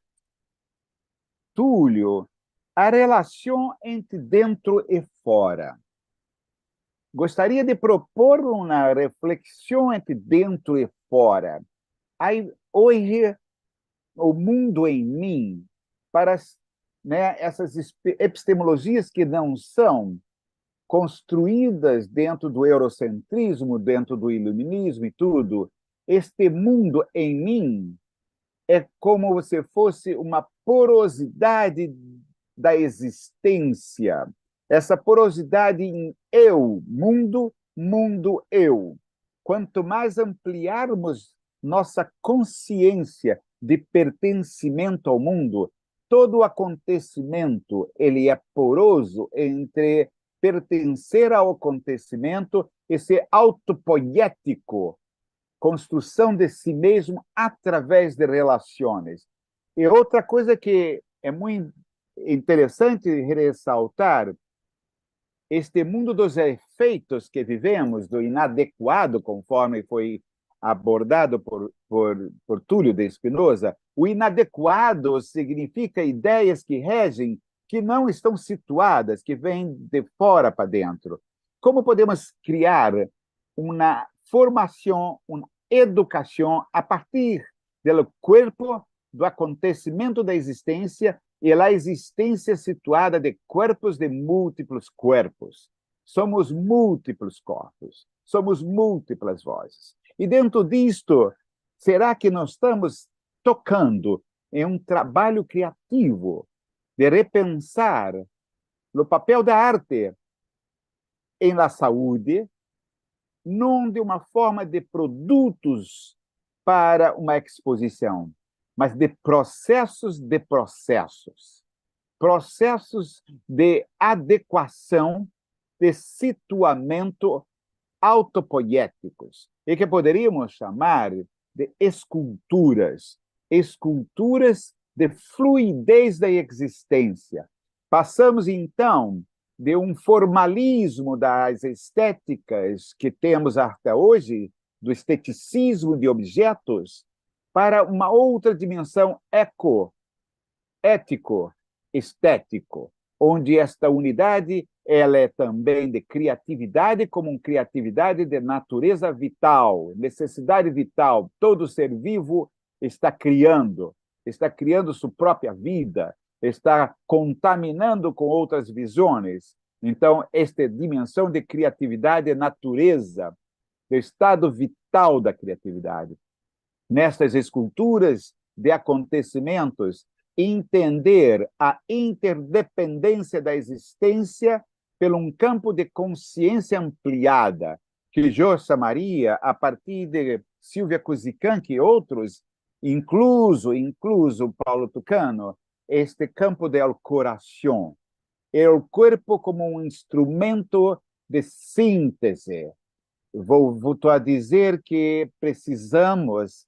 Túlio, a relação entre dentro e fora. Gostaria de propor uma reflexão entre dentro e fora. Aí, hoje, o mundo em mim, para, né, essas epistemologias que não são construídas dentro do eurocentrismo, dentro do iluminismo e tudo, este mundo em mim é como se fosse uma porosidade da existência. Essa porosidade em eu, mundo, mundo, eu. Quanto mais ampliarmos nossa consciência de pertencimento ao mundo, todo acontecimento ele é poroso entre pertencer ao acontecimento e ser autopoético, construção de si mesmo através de relações. E outra coisa que é muito interessante ressaltar, este mundo dos efeitos que vivemos, do inadequado, conforme foi abordado por Túlio de Spinoza, o inadequado significa ideias que regem, que não estão situadas, que vêm de fora para dentro. Como podemos criar uma formação, uma educação a partir do corpo, do acontecimento da existência e a existência situada de corpos de múltiplos corpos? Somos múltiplos corpos, somos múltiplas vozes. E dentro disto, será que nós estamos tocando em um trabalho criativo de repensar o papel da arte em la saúde, não de uma forma de produtos para uma exposição, mas de processos de adequação, de situamento autopoéticos, e que poderíamos chamar de esculturas de fluidez da existência. Passamos, então, de um formalismo das estéticas que temos até hoje, do esteticismo de objetos, para uma outra dimensão ético-estético, onde esta unidade ela é também de criatividade, como uma criatividade de natureza vital, necessidade vital. Todo ser vivo está criando sua própria vida, está contaminando com outras visões. Então, esta dimensão de criatividade é natureza, do estado vital da criatividade. Nestas esculturas de acontecimentos, entender a interdependência da existência pelo um campo de consciência ampliada, que eu chamaria, a partir de Silvia Cusicanqui e outros, incluso Paulo Tucano, este campo del coração, é o corpo como um instrumento de síntese. Vou a dizer que precisamos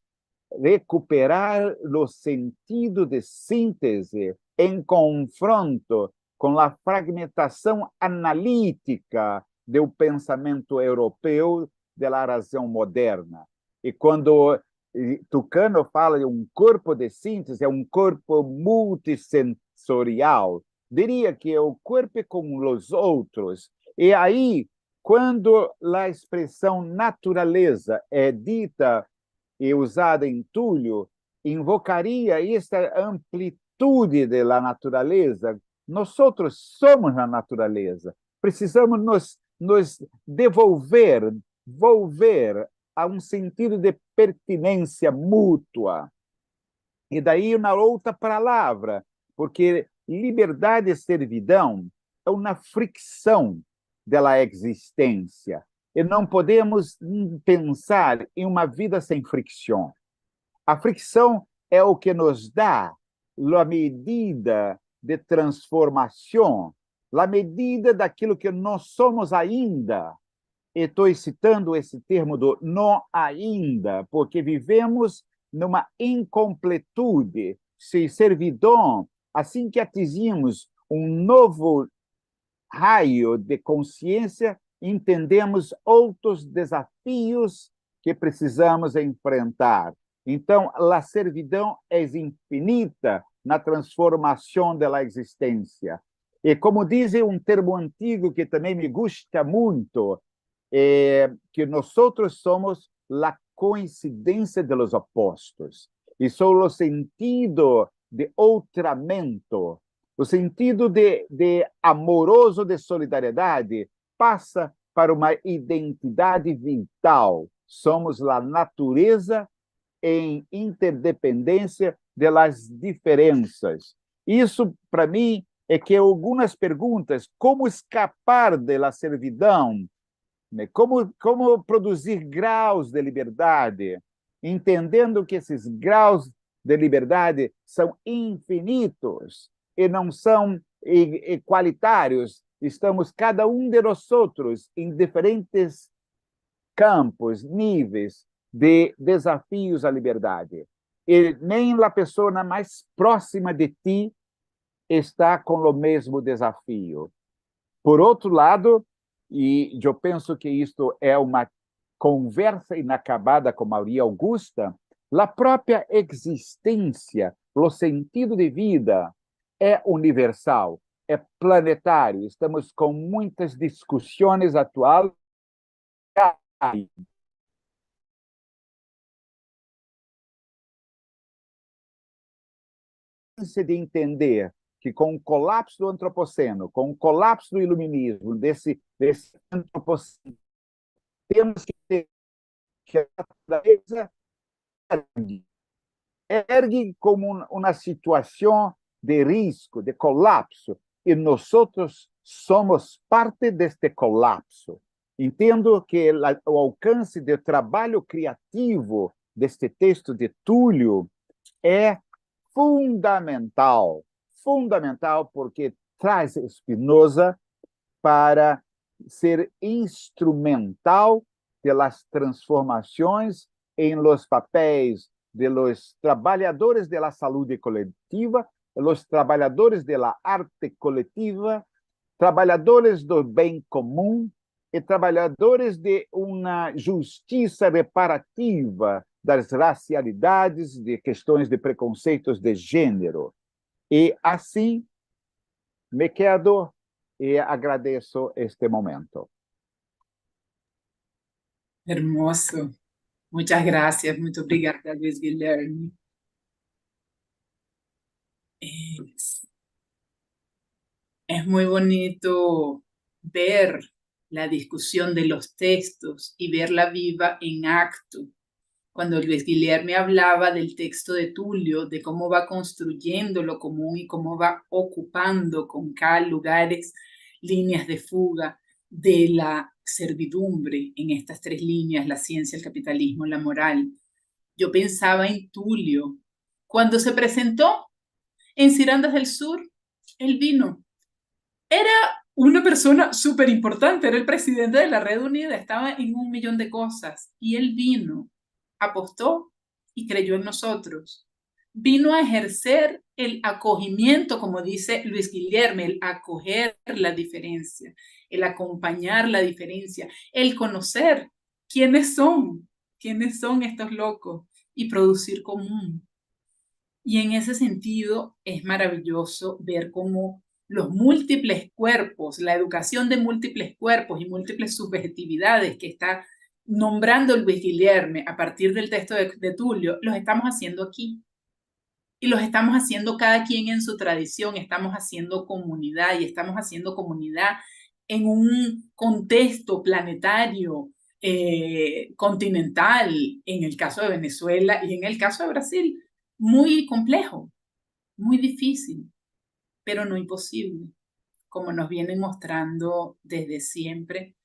recuperar o sentido de síntese em confronto com a fragmentação analítica do pensamento europeu da razão moderna. E quando Tucano fala de um corpo de síntese, é um corpo multissensorial, diria que é o corpo com os outros. E aí, quando a expressão natureza é dita e usada em Túlio, invocaria esta amplitude da natureza. Nós outros somos a natureza. Precisamos nos volver a um sentido de pertinência mútua. E daí uma outra palavra, porque liberdade e servidão é uma fricção da existência. e não podemos pensar em uma vida sem fricção. A fricção é o que nos dá a medida de transformação, a medida daquilo que nós somos ainda. E estou citando esse termo do não ainda, porque vivemos numa incompletude. Se servidão, assim que atingimos um novo raio de consciência, entendemos outros desafios que precisamos enfrentar. Então, a servidão é infinita na transformação da existência. E como diz um termo antigo que também me gusta muito, que nós somos a coincidência dos opostos. E só o sentido de outramento, o sentido de amoroso de solidariedade, passa para uma identidade vital. Somos a natureza em interdependência das diferenças. Isso, para mim, é que algumas perguntas, como escapar da servidão, como produzir graus de liberdade, entendendo que esses graus de liberdade são infinitos e não são igualitários. Estamos, cada um de nós outros, em diferentes campos, níveis de desafios à liberdade. E nem a pessoa mais próxima de ti está com o mesmo desafio. Por outro lado, e eu penso que isto é uma conversa inacabada com Maria Augusta, a própria existência, o sentido de vida é universal, é planetário. Estamos com muitas discussões atuais de entender que com o colapso do antropoceno, com o colapso do iluminismo, desse antropoceno, temos que ter que a natureza ergue como uma situação de risco, de colapso, e nós somos parte deste colapso. Entendo que o alcance do trabalho criativo deste texto de Túlio é fundamental, porque traz Spinoza para ser instrumental pelas transformações em los papéis de los trabalhadores da saúde coletiva, los trabalhadores da arte coletiva, trabalhadores do bem comum e trabalhadores de uma justiça reparativa das racialidades, de questões de preconceitos de gênero. E assim me quedo e agradeço este momento. Hermoso. Muchas gracias. Muito obrigada, Luis Guilherme. Es muy bonito ver la discusión de los textos y verla viva en acto. Cuando Luis Guilherme hablaba del texto de Tulio, de cómo va construyendo lo común y cómo va ocupando con cada lugares líneas de fuga de la servidumbre en estas tres líneas, la ciencia, el capitalismo, la moral. Yo pensaba en Tulio. Cuando se presentó en Cirandas del Sur, él vino. Era una persona súper importante, era el presidente de la Red Unida, estaba en 1 millón de cosas, y él vino, apostó y creyó en nosotros. Vino a ejercer el acogimiento, como dice Luis Guilherme, el acoger la diferencia, el acompañar la diferencia, el conocer quiénes son estos locos y producir común. Y en ese sentido es maravilloso ver cómo los múltiples cuerpos, la educación de múltiples cuerpos y múltiples subjetividades que está nombrando Luis Guilherme a partir del texto de Tulio, los estamos haciendo aquí. Y los estamos haciendo cada quien en su tradición, estamos haciendo comunidad y estamos haciendo comunidad en un contexto planetario, continental, en el caso de Venezuela y en el caso de Brasil, muy complejo, muy difícil, pero no imposible, como nos vienen mostrando desde siempre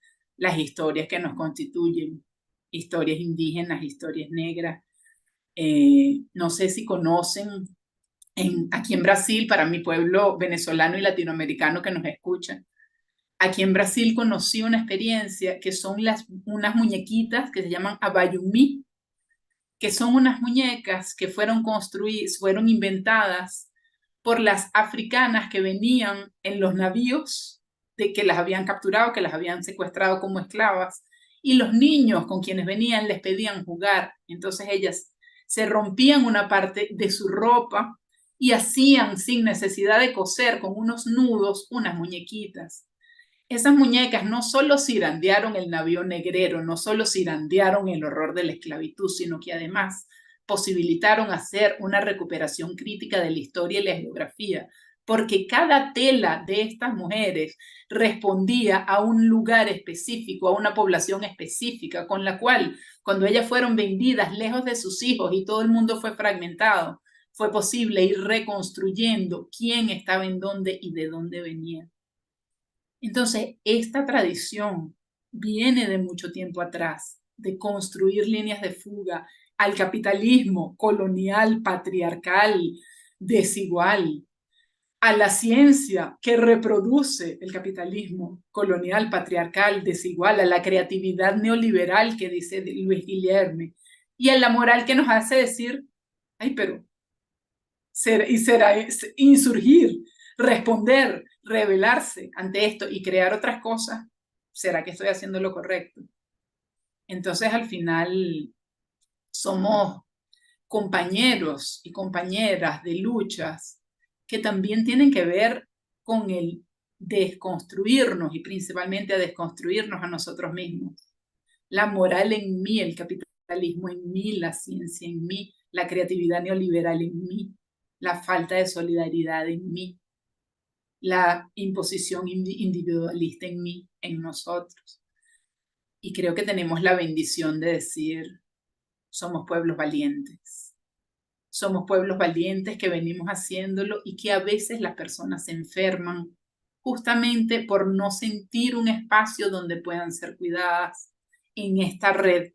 las historias que nos constituyen, historias indígenas, historias negras. No sé si conocen, aquí en Brasil, para mi pueblo venezolano y latinoamericano que nos escuchan, aquí en Brasil conocí una experiencia que son unas muñequitas que se llaman abayumí, que son unas muñecas que fueron construidas, fueron inventadas por las africanas que venían en los navíos, de que las habían capturado, que las habían secuestrado como esclavas, y los niños con quienes venían les pedían jugar. Entonces ellas se rompían una parte de su ropa y hacían, sin necesidad de coser, con unos nudos, unas muñequitas. Esas muñecas no solo cirandearon el navío negrero, no solo cirandearon el horror de la esclavitud, sino que además posibilitaron hacer una recuperación crítica de la historia y la geografía, porque cada tela de estas mujeres respondía a un lugar específico, a una población específica, con la cual, cuando ellas fueron vendidas lejos de sus hijos y todo el mundo fue fragmentado, fue posible ir reconstruyendo quién estaba en dónde y de dónde venía. Entonces, esta tradición viene de mucho tiempo atrás, de construir líneas de fuga al capitalismo colonial, patriarcal, desigual, a la ciencia que reproduce el capitalismo colonial, patriarcal, desigual, a la creatividad neoliberal que dice Luis Guillerme, y a la moral que nos hace decir, ay, pero será insurgir, responder, rebelarse ante esto y crear otras cosas. ¿Será que estoy haciendo lo correcto? Entonces, al final, somos compañeros y compañeras de luchas que también tienen que ver con el desconstruirnos y principalmente a desconstruirnos a nosotros mismos. La moral en mí, el capitalismo en mí, la ciencia en mí, la creatividad neoliberal en mí, la falta de solidaridad en mí, la imposición individualista en mí, en nosotros. Y creo que tenemos la bendición de decir, somos pueblos valientes. Somos pueblos valientes que venimos haciéndolo y que a veces las personas se enferman justamente por no sentir un espacio donde puedan ser cuidadas en esta red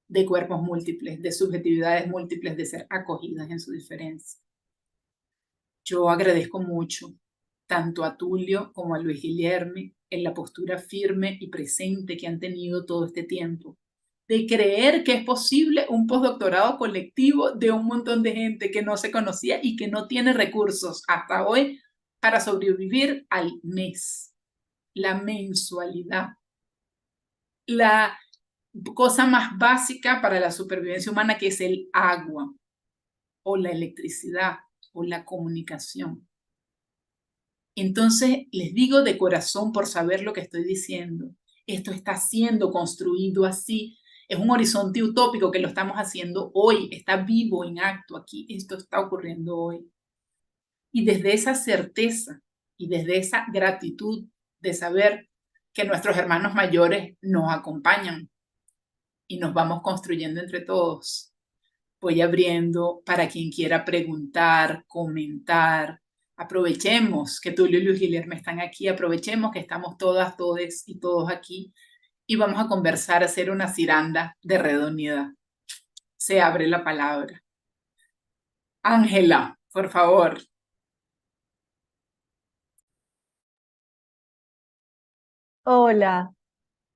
de cuerpos múltiples, de subjetividades múltiples, de ser acogidas en su diferencia. Yo agradezco mucho tanto a Tulio como a Luis Guillerme en la postura firme y presente que han tenido todo este tiempo, de creer que es posible un postdoctorado colectivo de un montón de gente que no se conocía y que no tiene recursos hasta hoy para sobrevivir al mes, la mensualidad, la cosa más básica para la supervivencia humana, que es el agua o la electricidad o la comunicación. Entonces, les digo de corazón, por saber lo que estoy diciendo, esto está siendo construido así. Es un horizonte utópico que lo estamos haciendo hoy, está vivo en acto aquí, esto está ocurriendo hoy. Y desde esa certeza y desde esa gratitud de saber que nuestros hermanos mayores nos acompañan y nos vamos construyendo entre todos, voy abriendo para quien quiera preguntar, comentar. Aprovechemos que Tulio y Luis Guillerme están aquí, aprovechemos que estamos todas, todes y todos aquí y vamos a conversar, a hacer una ciranda de red unida. Se abre la palabra. Ángela, por favor. Hola.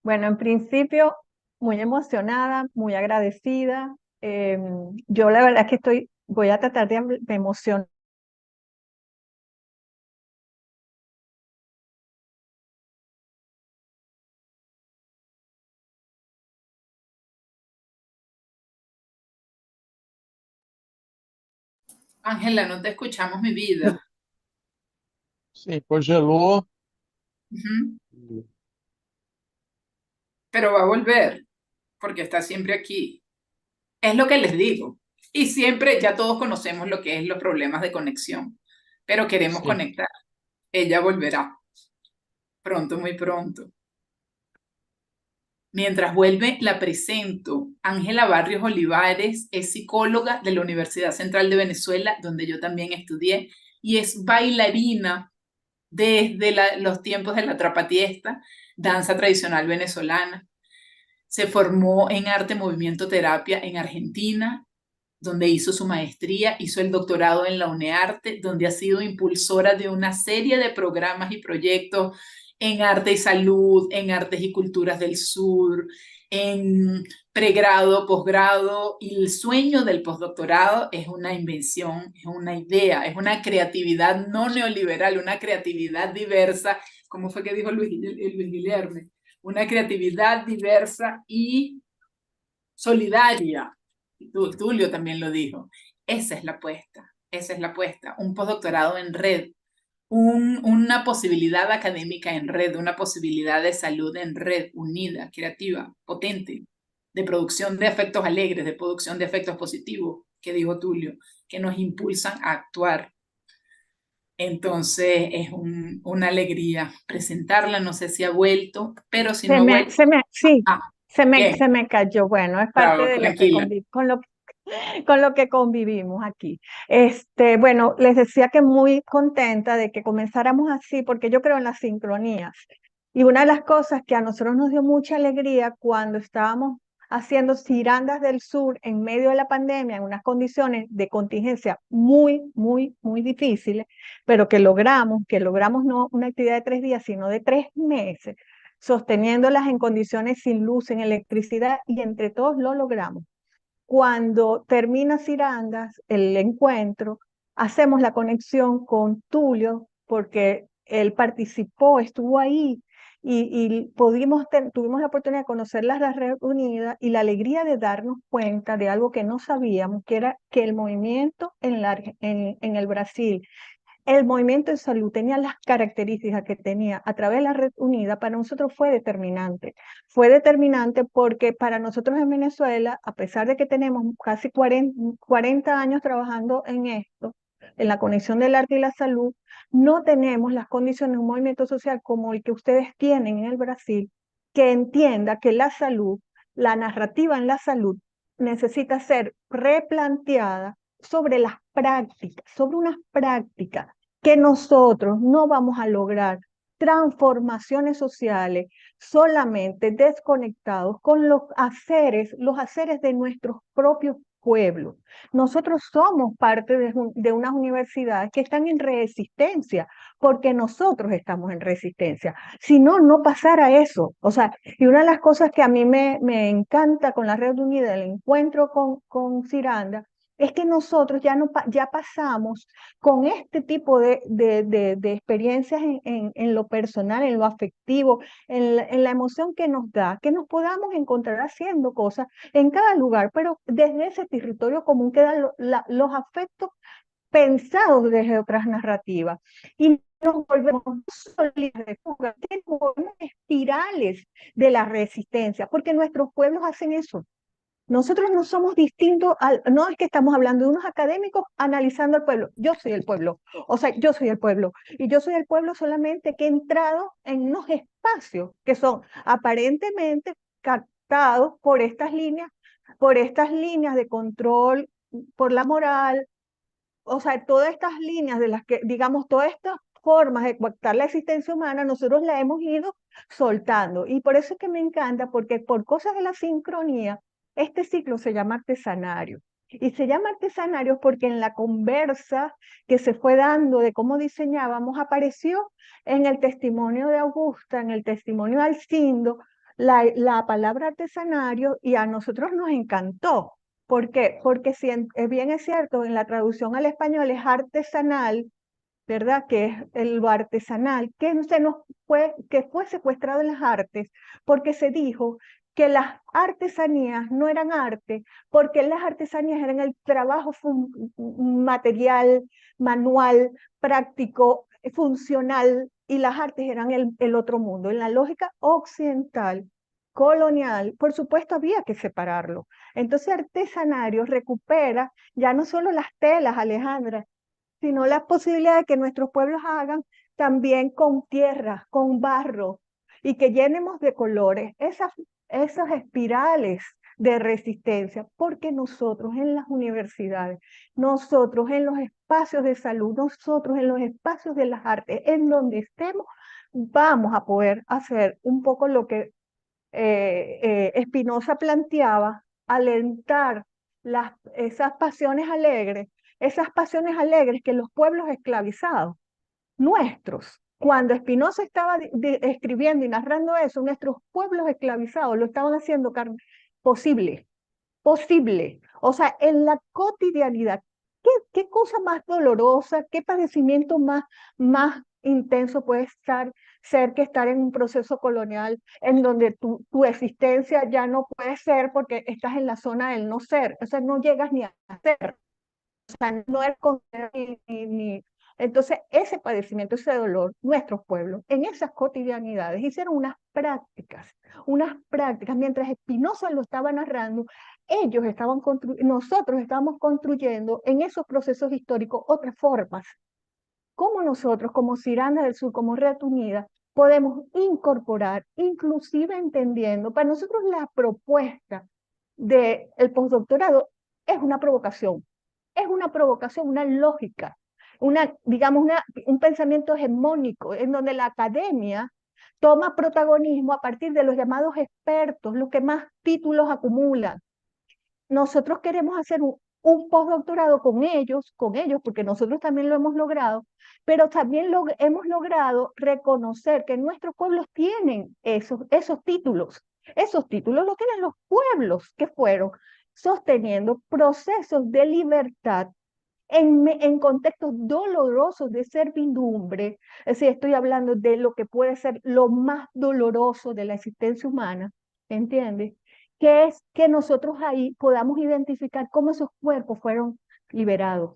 Bueno, en principio, muy emocionada, muy agradecida. Yo la verdad es que voy a tratar de emocionar. Ángela, no te escuchamos, mi vida. Sim, congelou. Pero va a volver, porque está siempre aquí. Es lo que les digo. Y siempre, ya todos conocemos lo que es los problemas de conexión, pero queremos Sim. conectar. Ella volverá. Pronto, muy pronto. Mientras vuelve, la presento. Ángela Barrios Olivares es psicóloga de la Universidad Central de Venezuela, donde yo también estudié, y es bailarina desde los tiempos de la trapatiesta. danza tradicional venezolana. Se formó en arte movimiento terapia en Argentina, donde hizo su maestría, hizo el doctorado en la UNEARTE, donde ha sido impulsora de una serie de programas y proyectos en arte y salud, en artes y culturas del sur, en pregrado, posgrado, y el sueño del postdoctorado es una invención, es una idea, es una creatividad no neoliberal, una creatividad diversa, como fue que dijo Luis Guillermo, una creatividad diversa y solidaria. Tulio también lo dijo. Esa es la apuesta, esa es la apuesta. Un postdoctorado en red, una posibilidad académica en red, una posibilidad de salud en red, unida, creativa, potente, de producción de afectos alegres, de producción de afectos positivos, que dijo Tulio, que nos impulsan a actuar. Entonces es una alegría presentarla, no sé si ha vuelto, pero si no ha vuelto, Sí, ah, bien, se me cayó. Bueno, es parte bravo, de lo que tranquila. con lo que convivimos aquí. Bueno, les decía que muy contenta de que comenzáramos así, porque yo creo en las sincronías. Y una de las cosas que a nosotros nos dio mucha alegría cuando estábamos haciendo Cirandas del Sur en medio de la pandemia, en unas condiciones de contingencia muy difíciles, pero que logramos no una actividad de 3 días, sino de 3 meses, sosteniéndolas en condiciones sin luz, sin electricidad, y entre todos lo logramos. Cuando termina Cirandas, el encuentro, hacemos la conexión con Tulio, porque él participó, estuvo ahí, y tuvimos la oportunidad de conocer la Red Unida y la alegría de darnos cuenta de algo que no sabíamos, que era que el movimiento en el Brasil, el movimiento de salud tenía las características que tenía a través de la Red Unida. Para nosotros fue determinante. Fue determinante porque para nosotros en Venezuela, a pesar de que tenemos casi 40 años trabajando en esto, en la conexión del arte y la salud, no tenemos las condiciones de un movimiento social como el que ustedes tienen en el Brasil, que entienda que la salud, la narrativa en la salud, necesita ser replanteada sobre las prácticas, sobre unas prácticas que nosotros no vamos a lograr transformaciones sociales solamente desconectados con los haceres de nuestros propios pueblos. Nosotros somos parte de unas universidades que están en resistencia, porque nosotros estamos en resistencia. Si no, no pasara eso. O sea, y una de las cosas que a mí me encanta con la Red Unida, el encuentro con Ciranda, es que nosotros ya pasamos con este tipo de experiencias en lo personal, en lo afectivo, en la emoción que nos da, que nos podamos encontrar haciendo cosas en cada lugar, pero desde ese territorio común quedan los afectos pensados desde otras narrativas. Y nos volvemos sólidas de fuga, que nos volvemos espirales de la resistencia, porque nuestros pueblos hacen eso. Nosotros no somos distintos, no es que estamos hablando de unos académicos analizando al pueblo. Yo soy el pueblo, o sea, yo soy el pueblo. Y yo soy el pueblo solamente que he entrado en unos espacios que son aparentemente captados por estas líneas de control, por la moral, o sea, todas estas líneas de las que, digamos, todas estas formas de coactar la existencia humana, nosotros la hemos ido soltando. Y por eso es que me encanta, porque por cosas de la sincronía, este ciclo se llama artesanario. Y se llama artesanario porque en la conversa que se fue dando de cómo diseñábamos, apareció en el testimonio de Augusta, en el testimonio de Alcindo, la palabra artesanario, y a nosotros nos encantó. ¿Por qué? Porque si bien es cierto, en la traducción al español es artesanal, ¿verdad? Que es lo artesanal, que fue secuestrado en las artes, porque se dijo que las artesanías no eran arte, porque las artesanías eran el trabajo material, manual, práctico, funcional, y las artes eran el otro mundo. En la lógica occidental, colonial, por supuesto había que separarlo. Entonces artesanario recupera ya no solo las telas, Alejandra, sino la posibilidad de que nuestros pueblos hagan también con tierra, con barro, y que llenemos de colores esas espirales de resistencia, porque nosotros en las universidades, nosotros en los espacios de salud, nosotros en los espacios de las artes, en donde estemos, vamos a poder hacer un poco lo que Spinoza planteaba, alentar esas pasiones alegres que los pueblos esclavizados, nuestros, cuando Spinoza estaba escribiendo y narrando eso, nuestros pueblos esclavizados lo estaban haciendo posible, posible. O sea, en la cotidianidad. ¿Qué cosa más dolorosa, qué padecimiento más intenso puede ser que estar en un proceso colonial en donde tu existencia ya no puede ser porque estás en la zona del no ser? O sea, no llegas ni a ser. O sea, no eres Entonces, ese padecimiento, ese dolor, nuestros pueblos, en esas cotidianidades, hicieron unas prácticas, mientras Spinoza lo estaba narrando, nosotros estábamos construyendo en esos procesos históricos otras formas. ¿Cómo nosotros, como Ciranda del Sur, como Red Unida, podemos incorporar, inclusive entendiendo, para nosotros la propuesta del postdoctorado es una provocación, una lógica, digamos, un pensamiento hegemónico, en donde la academia toma protagonismo a partir de los llamados expertos, los que más títulos acumulan. Nosotros queremos hacer un postdoctorado con ellos, porque nosotros también lo hemos logrado, pero también hemos logrado reconocer que nuestros pueblos tienen esos títulos. Esos títulos los tienen los pueblos que fueron sosteniendo procesos de libertad en contextos dolorosos de servidumbre. Es decir, estoy hablando de lo que puede ser lo más doloroso de la existencia humana, ¿entiendes? Que es que nosotros ahí podamos identificar cómo esos cuerpos fueron liberados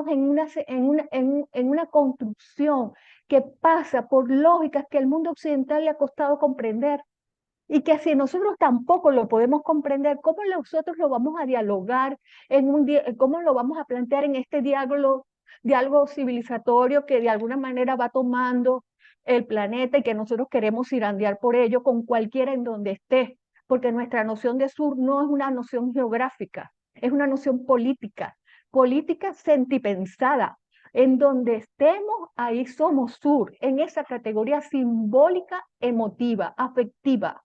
en una construcción que pasa por lógicas que el mundo occidental le ha costado comprender. Y que si nosotros tampoco lo podemos comprender, ¿cómo nosotros lo vamos a dialogar cómo lo vamos a plantear en este diálogo civilizatorio que de alguna manera va tomando el planeta y que nosotros queremos irandear por ello con cualquiera en donde esté? Porque nuestra noción de sur no es una noción geográfica, es una noción política sentipensada. En donde estemos, ahí somos sur, en esa categoría simbólica, emotiva, afectiva.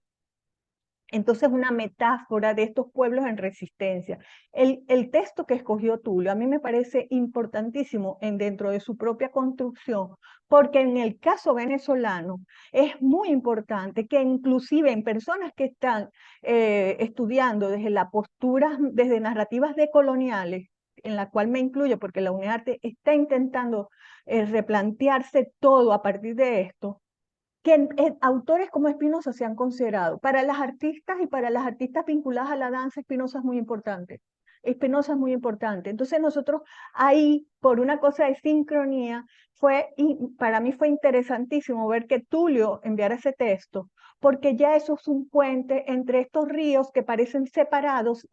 Entonces, una metáfora de estos pueblos en resistencia. El texto que escogió Tulio a mí me parece importantísimo dentro de su propia construcción, porque en el caso venezolano es muy importante que inclusive en personas que están estudiando desde la postura, desde narrativas decoloniales, en la cual me incluyo porque la UNEARTE está intentando replantearse todo a partir de esto, que autores como Spinoza se han considerado. Para las artistas y para las artistas vinculadas a la danza, Spinoza es muy importante. Spinoza es muy importante. Entonces nosotros ahí, por una cosa de sincronía, para mí fue interesantísimo ver que Tulio enviara ese texto, porque ya eso es un puente entre estos ríos que parecen separados,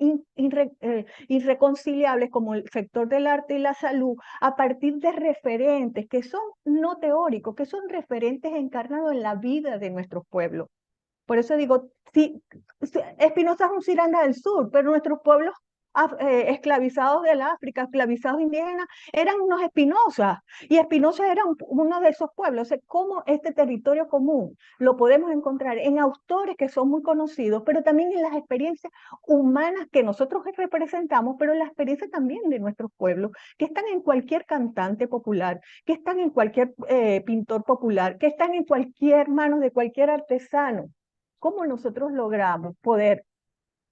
irreconciliables, como el sector del arte y la salud, a partir de referentes que son no teóricos, que son referentes encarnados en la vida de nuestros pueblos. Por eso digo, sí, Spinoza es un Ciranda del Sur, pero nuestros pueblos esclavizados del África, esclavizados indígenas, eran unos Spinoza, y Spinoza era uno de esos pueblos. O sea, cómo este territorio común lo podemos encontrar en autores que son muy conocidos, pero también en las experiencias humanas que nosotros representamos, pero en la experiencia también de nuestros pueblos, que están en cualquier cantante popular, que están en cualquier pintor popular, que están en cualquier mano de cualquier artesano. ¿Cómo nosotros logramos poder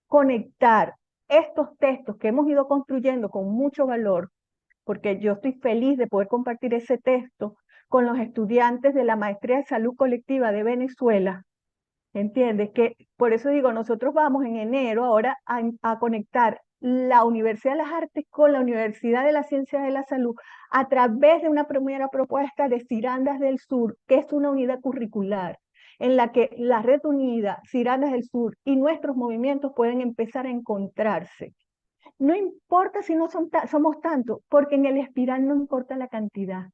conectar estos textos que hemos ido construyendo con mucho valor, porque yo estoy feliz de poder compartir ese texto con los estudiantes de la Maestría de Salud Colectiva de Venezuela? ¿Entiendes? Que por eso digo, nosotros vamos en enero ahora a conectar la Universidad de las Artes con la Universidad de las Ciencias de la Salud a través de una primera propuesta de Cirandas del Sur, que es una unidad curricular en la que la Red Unida, Cirandas del Sur y nuestros movimientos pueden empezar a encontrarse. No importa si no somos tantos, porque en el espiral no importa la cantidad,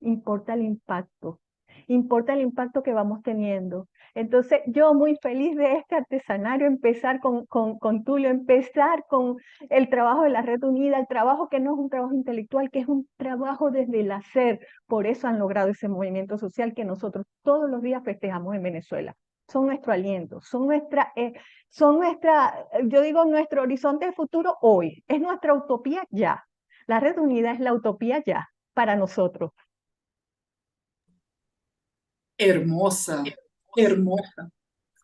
importa el impacto. importa el impacto que vamos teniendo. Entonces, yo muy feliz de este artesanario, empezar con Tulio, empezar con el trabajo de la Red Unida, el trabajo que no es un trabajo intelectual, que es un trabajo desde el hacer. Por eso han logrado ese movimiento social que nosotros todos los días festejamos en Venezuela. Son nuestro aliento, yo digo, nuestro horizonte de futuro hoy, es nuestra utopía ya. La Red Unida es la utopía ya para nosotros. Hermosa, hermosa.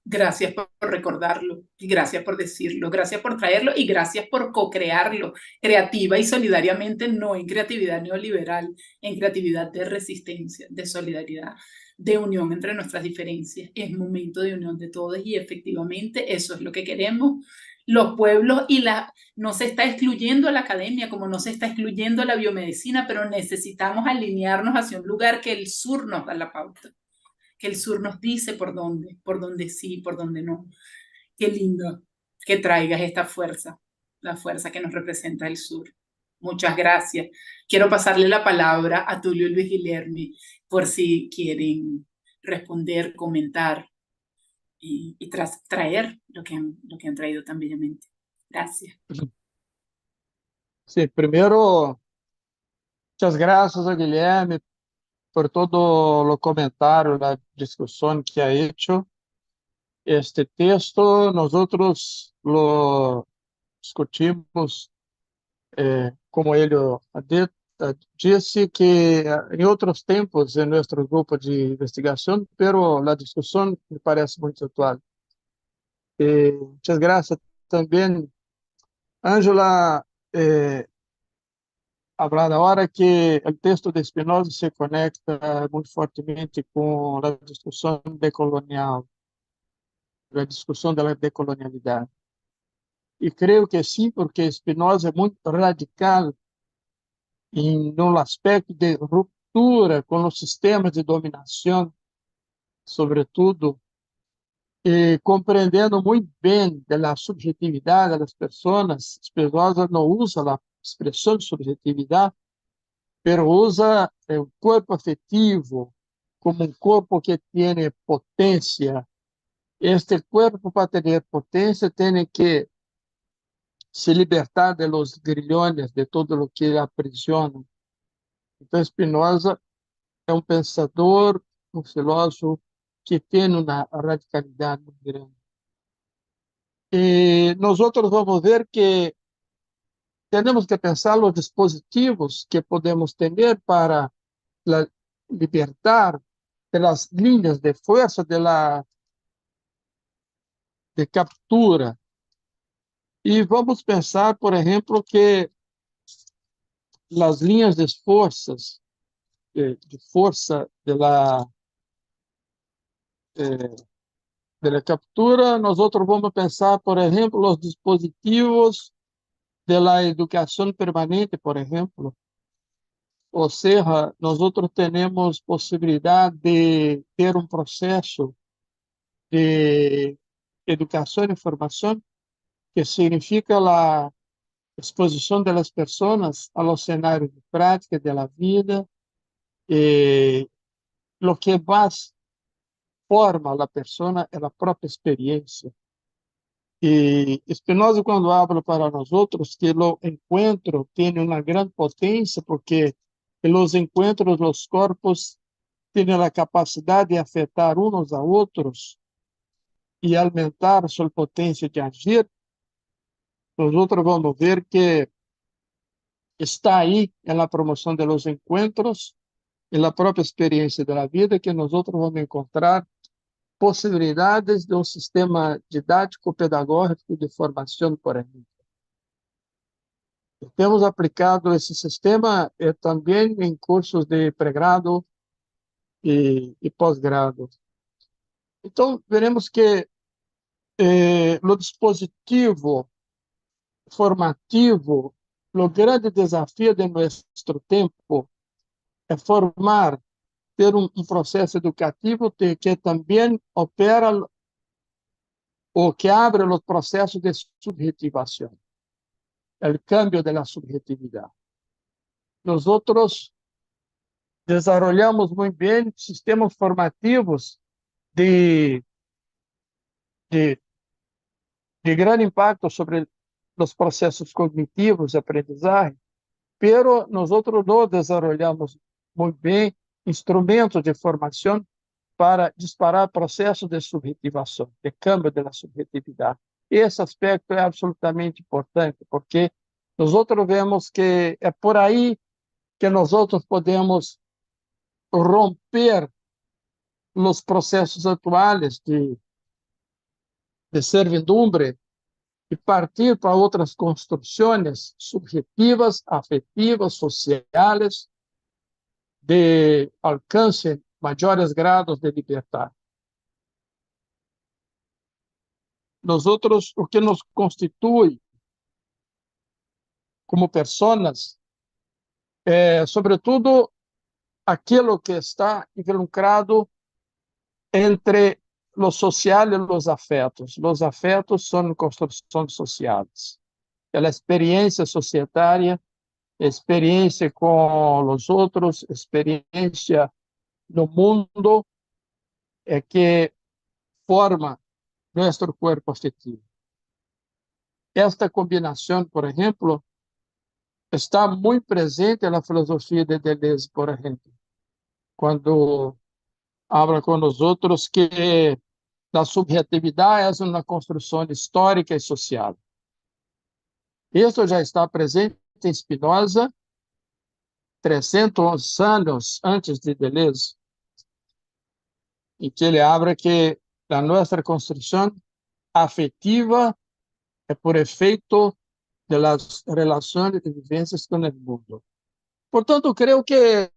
Gracias por recordarlo, y gracias por decirlo, gracias por traerlo y gracias por co-crearlo, creativa y solidariamente, no en creatividad neoliberal, en creatividad de resistencia, de solidaridad, de unión entre nuestras diferencias. Es momento de unión de todos y efectivamente eso es lo que queremos. Los pueblos no se está excluyendo a la academia como no se está excluyendo a la biomedicina, pero necesitamos alinearnos hacia un lugar que el sur nos da la pauta, que el sur nos dice por dónde sí, por dónde no. Qué lindo que traigas esta fuerza, la fuerza que nos representa el sur. Muchas gracias. Quiero pasarle la palabra a Tulio y Luis Guilherme por si quieren responder, comentar y traer lo que han traído tan bellamente. Gracias. Sí, primero, muchas gracias a Guilherme por todo o comentário, a discussão que ha hecho. Este texto nosotros lo discutimos, como ele disse, que em outros tempos em nosso grupo de investigação, pero a discussão me parece muito atual. Muitas graças também, Ângela, hablando ahora que el texto de Spinoza se conecta muy fuertemente con la discusión decolonial, la discusión de la decolonialidad. Y creo que sí, porque Spinoza es muy radical en el aspecto de ruptura con los sistemas de dominación, sobre todo, compreendendo muy bien de la subjetividad de las personas. Spinoza no usa la expresión subjetividad, pero usa o corpo afetivo como um corpo que tem potência. Este corpo, para ter potência, tem que se libertar de los grilhões, de todo o que aprisiona. Então, Spinoza é um pensador, um filósofo que tem uma radicalidade muito grande. E nós outros vamos ver que temos que pensar os dispositivos que podemos ter para libertar de las líneas de fuerza de captura. E vamos pensar, por exemplo, que as linhas de forças de força de la captura, nós outros vamos pensar, por exemplo, os dispositivos de la educação permanente, por exemplo. Ou seja, nós outros temos possibilidade de ter um processo de educação e formação que significa a exposição das pessoas aos cenários de prática da vida, o que mais forma a pessoa é a própria experiência. E Spinoza, quando habla para nós outros, que o encontro tem uma grande potência, porque nos encontros os corpos têm a capacidade de afetar uns a outros e aumentar sua potência de agir. Nós outros vamos ver que está aí na promoção de los encontros, na própria experiência da vida, que nós outros vamos encontrar possibilidades de um sistema didático-pedagógico de formação, por exemplo. Temos aplicado esse sistema também em cursos de pré-grado e pós-grado. Então, veremos que no dispositivo formativo, o grande desafio de nosso tempo é formar, ter um processo educativo que também opera ou que abre os processos de subjetivação, o cambio da subjetividade. Nós outros desarrollamos muito bem sistemas formativos de, de, de grande impacto sobre os processos cognitivos de aprendizagem, pero nosotros no desarrollamos muito bem instrumentos de formação para disparar processos de subjetivação, de câmbio da subjetividade. Esse aspecto é absolutamente importante, porque nós vemos que é por aí que nós podemos romper os processos atuais de servidumbre e partir para outras construções subjetivas, afetivas, sociais, de alcance maiores grados de liberdade. Nós o que nos constitui como pessoas é, sobretudo, aquilo que está involucrado entre lo social e os afetos. Os afetos são construções sociais. É a experiência societária, experiência com os outros, experiência no mundo, é que forma nosso corpo afetivo. Esta combinação, por exemplo, está muito presente na filosofia de Deleuze, por exemplo, quando habla com nós outros que a subjetividade é uma construção histórica e social. Isso já está presente em Spinoza 300 anos antes de Deleuze, em que ele abre que a nossa construção afetiva é por efeito das relações e vivências com o mundo. Portanto, creio que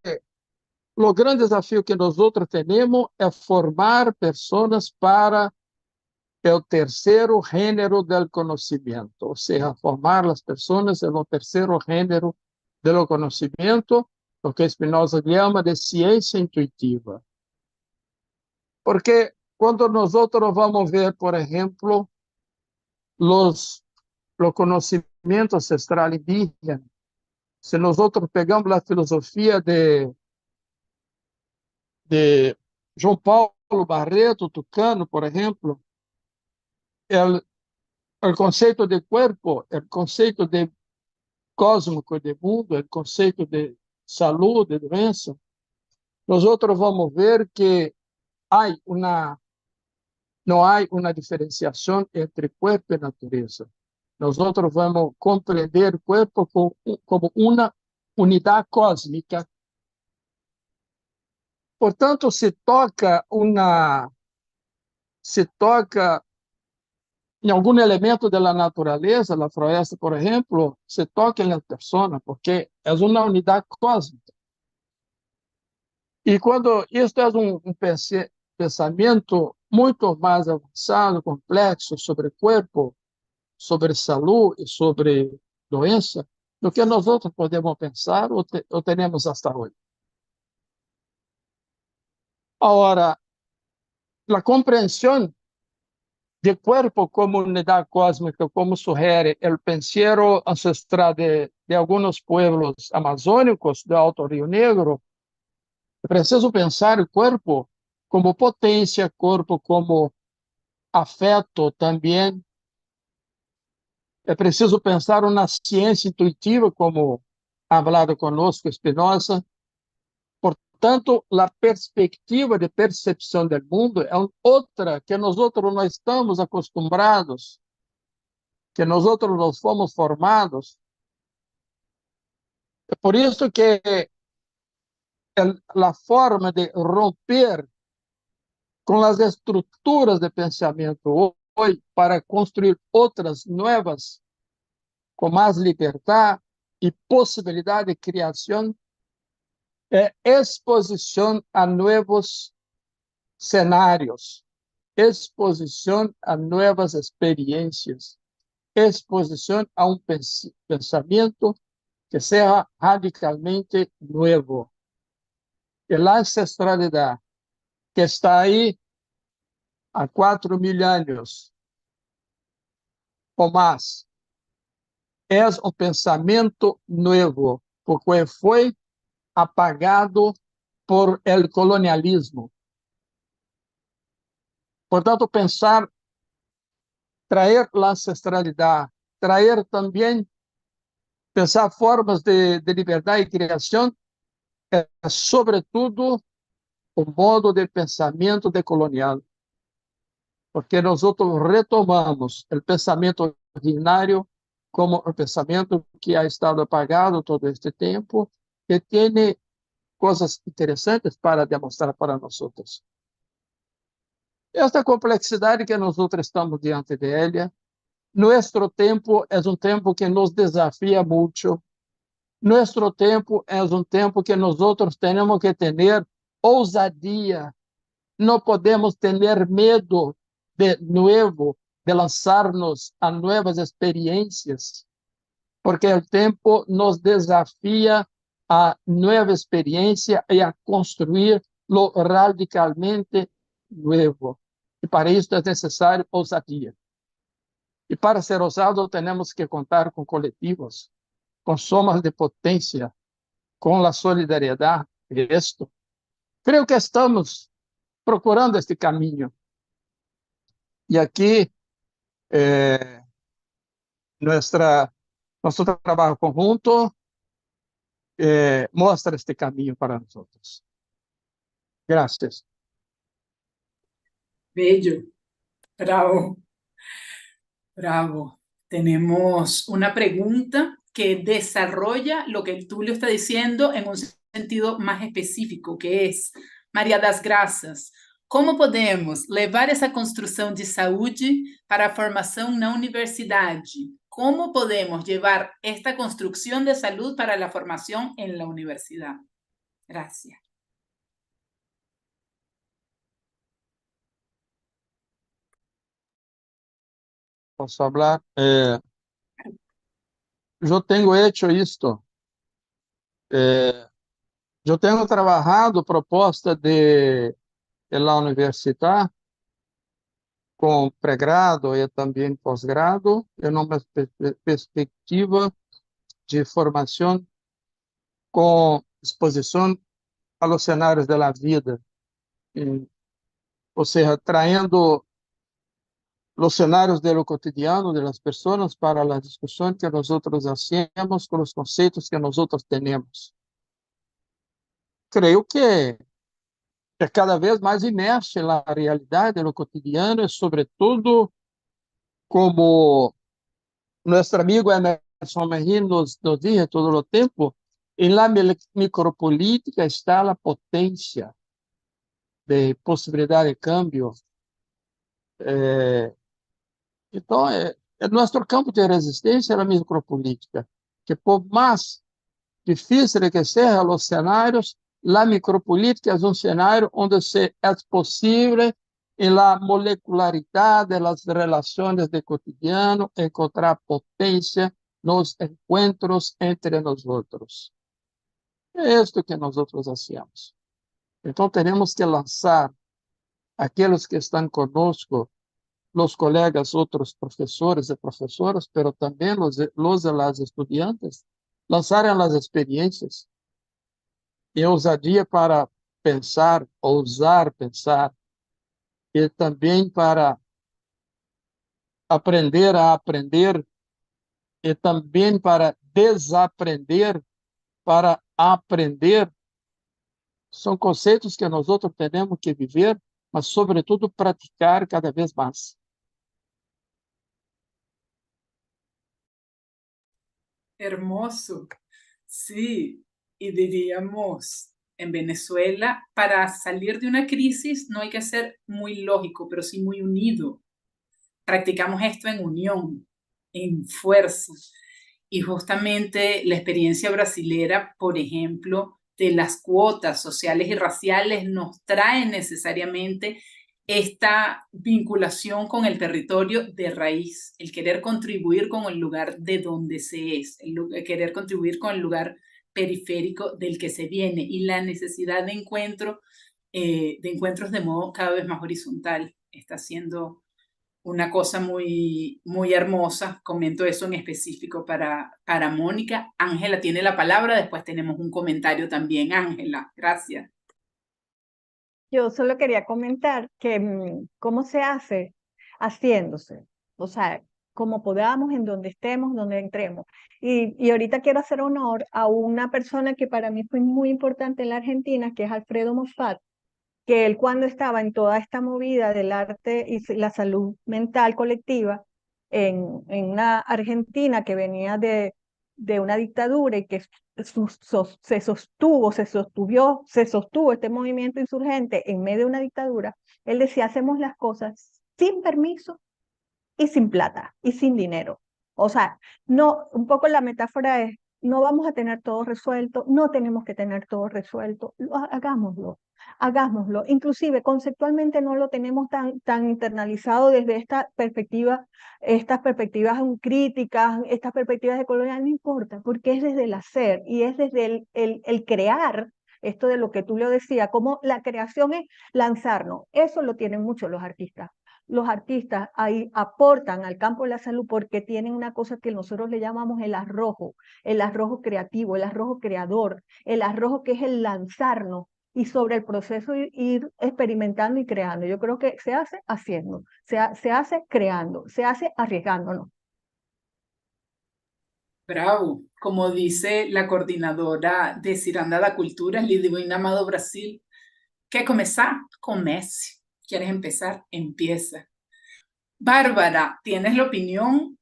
o grande desafio que nós temos é formar pessoas para o terceiro gênero do conhecimento, ou seja, formar as pessoas no terceiro gênero do conhecimento, o que Spinoza chama de ciência intuitiva. Porque quando nós vamos ver, por exemplo, o conhecimento ancestral indígena, se nós pegamos a filosofia de João Paulo Barreto Tucano, por exemplo, o conceito de corpo, o conceito de cósmico de mundo, o conceito de saúde, de doença, nós vamos ver que não há uma diferenciação entre corpo e natureza. Nós vamos compreender o corpo como uma unidade cósmica. Portanto, se toca em algum elemento da natureza, a floresta, por exemplo, se toca na pessoa, porque é uma unidade cósmica. E quando isto é um pensamento muito mais avançado, complexo sobre corpo, sobre saúde e sobre doença, do que nós podemos pensar ou temos hasta hoje. Agora, a compreensão de corpo como unidade cósmica, como sugere o pensiero ancestral de alguns pueblos amazônicos do Alto Rio Negro, é preciso pensar o corpo como potência, corpo como afeto também. É preciso pensar uma ciência intuitiva, como ha falado conosco Spinoza. Portanto, a perspectiva de percepção do mundo é outra que nós não estamos acostumados, que nós não fomos formados. É por isso que a forma de romper com as estruturas de pensamento hoje para construir outras novas, com mais liberdade e possibilidade de criação, é exposição a novos cenários, exposição a novas experiências, exposição a um pensamento que seja radicalmente novo. E a ancestralidade que está aí há 4.000 anos ou mais é um pensamento novo, porque foi apagado por el colonialismo. Portanto, pensar, trazer a ancestralidade, trazer também, pensar formas de liberdade e criação, é sobretudo o modo de pensamento decolonial, porque nós retomamos o pensamento originário como o pensamento que ha estado apagado todo este tempo, que tem coisas interessantes para demonstrar para nós. Esta complexidade que nós estamos diante dela, nosso tempo é tempo que nos desafia muito. Nosso tempo é tempo que nós temos que ter ousadia. Não podemos ter medo de novo, de lançar-nos a novas experiências, porque o tempo nos desafia a nova experiência e a construir lo radicalmente novo. E para isso é necessário ousadia. E para ser ousado, temos que contar com coletivos, com somas de potência, com a solidariedade. Isto. Creio que estamos procurando este caminho. E aqui, nosso trabalho conjunto mostra este caminho para nós. Graças. Bello, bravo, bravo. Tenemos una pregunta que desarrolla lo que Tulio está diciendo en un sentido más específico, que es, Maria das Graças, como podemos levar essa construção de saúde para a formação na universidade? Como podemos llevar esta construcción de salud para la formación en la universidad? Gracias. Posso falar? Eu tenho hecho isto. Eu tenho trabalhado proposta de la universidade com pré-grado e também pós-grado, em uma perspectiva de formação com exposição a los cenários da vida, ou seja, traindo os cenários do cotidiano das pessoas para a discussão que nós hacemos com os conceitos que nós temos. Creio que é cada vez mais imerso na realidade, no cotidiano, e sobretudo, como nosso amigo Emerson Merrin nos diz todo o tempo, na micropolítica está a potência de possibilidade de câmbio. Então, nosso campo de resistência é a micropolítica, que por mais difícil que sejam os cenários, a micropolítica é um cenário onde é possível, na molecularidade das relações de cotidiano, encontrar potência nos encontros entre nós outros. É isto que nós fazemos. Então, temos que lançar aqueles que estão conosco, os colegas, outros professores e professoras, mas também os estudantes, lançarem as experiências e ousadia para pensar, ousar pensar, e também para aprender a aprender, e também para desaprender, para aprender. São conceitos que nós temos que viver, mas, sobretudo, praticar cada vez mais. Hermoso. Sí, y diríamos, en Venezuela, para salir de una crisis no hay que ser muy lógico, pero sí muy unido. Practicamos esto en unión, en fuerza. Y justamente la experiencia brasilera, por ejemplo, de las cuotas sociales y raciales nos trae necesariamente esta vinculación con el territorio de raíz, el querer contribuir con el lugar de donde se es, el querer contribuir con el lugar periférico del que se viene y la necesidad de encuentros de modo cada vez más horizontal. Está siendo una cosa muy, muy hermosa. Comento eso en específico para Mónica. Ángela tiene la palabra, después tenemos un comentario también. Ángela, gracias. Yo solo quería comentar que cómo se hace haciéndose, o sea, como podamos, en donde estemos, donde entremos. Y ahorita quiero hacer honor a una persona que para mí fue muy importante en la Argentina, que es Alfredo Moffat, que él cuando estaba en toda esta movida del arte y la salud mental colectiva en una Argentina que venía de una dictadura y que se sostuvo este movimiento insurgente en medio de una dictadura, él decía, hacemos las cosas sin permiso y sin plata y sin dinero. O sea, no, un poco la metáfora es, no vamos a tener todo resuelto, no tenemos que tener todo resuelto, hagámoslo, hagámoslo. Inclusive conceptualmente no lo tenemos tan internalizado desde esta perspectiva, estas perspectivas críticas, estas perspectivas de colonial, no importa, porque es desde el hacer y es desde el crear. Esto de lo que tú le decías, como la creación es lanzarnos, eso lo tienen mucho los artistas ahí aportan al campo de la salud porque tienen una cosa que nosotros le llamamos el arrojo creativo, el arrojo creador, el arrojo que es el lanzarnos y sobre el proceso ir experimentando y creando. Yo creo que se hace haciendo, se hace creando, se hace arriesgándonos. Bravo, como dice la coordinadora de Ciranda da Cultura, Lidivina Amado Brasil, ¿quer começar? Comece. ¿Quieres empezar? Empieza. Bárbara, ¿tienes la opinión?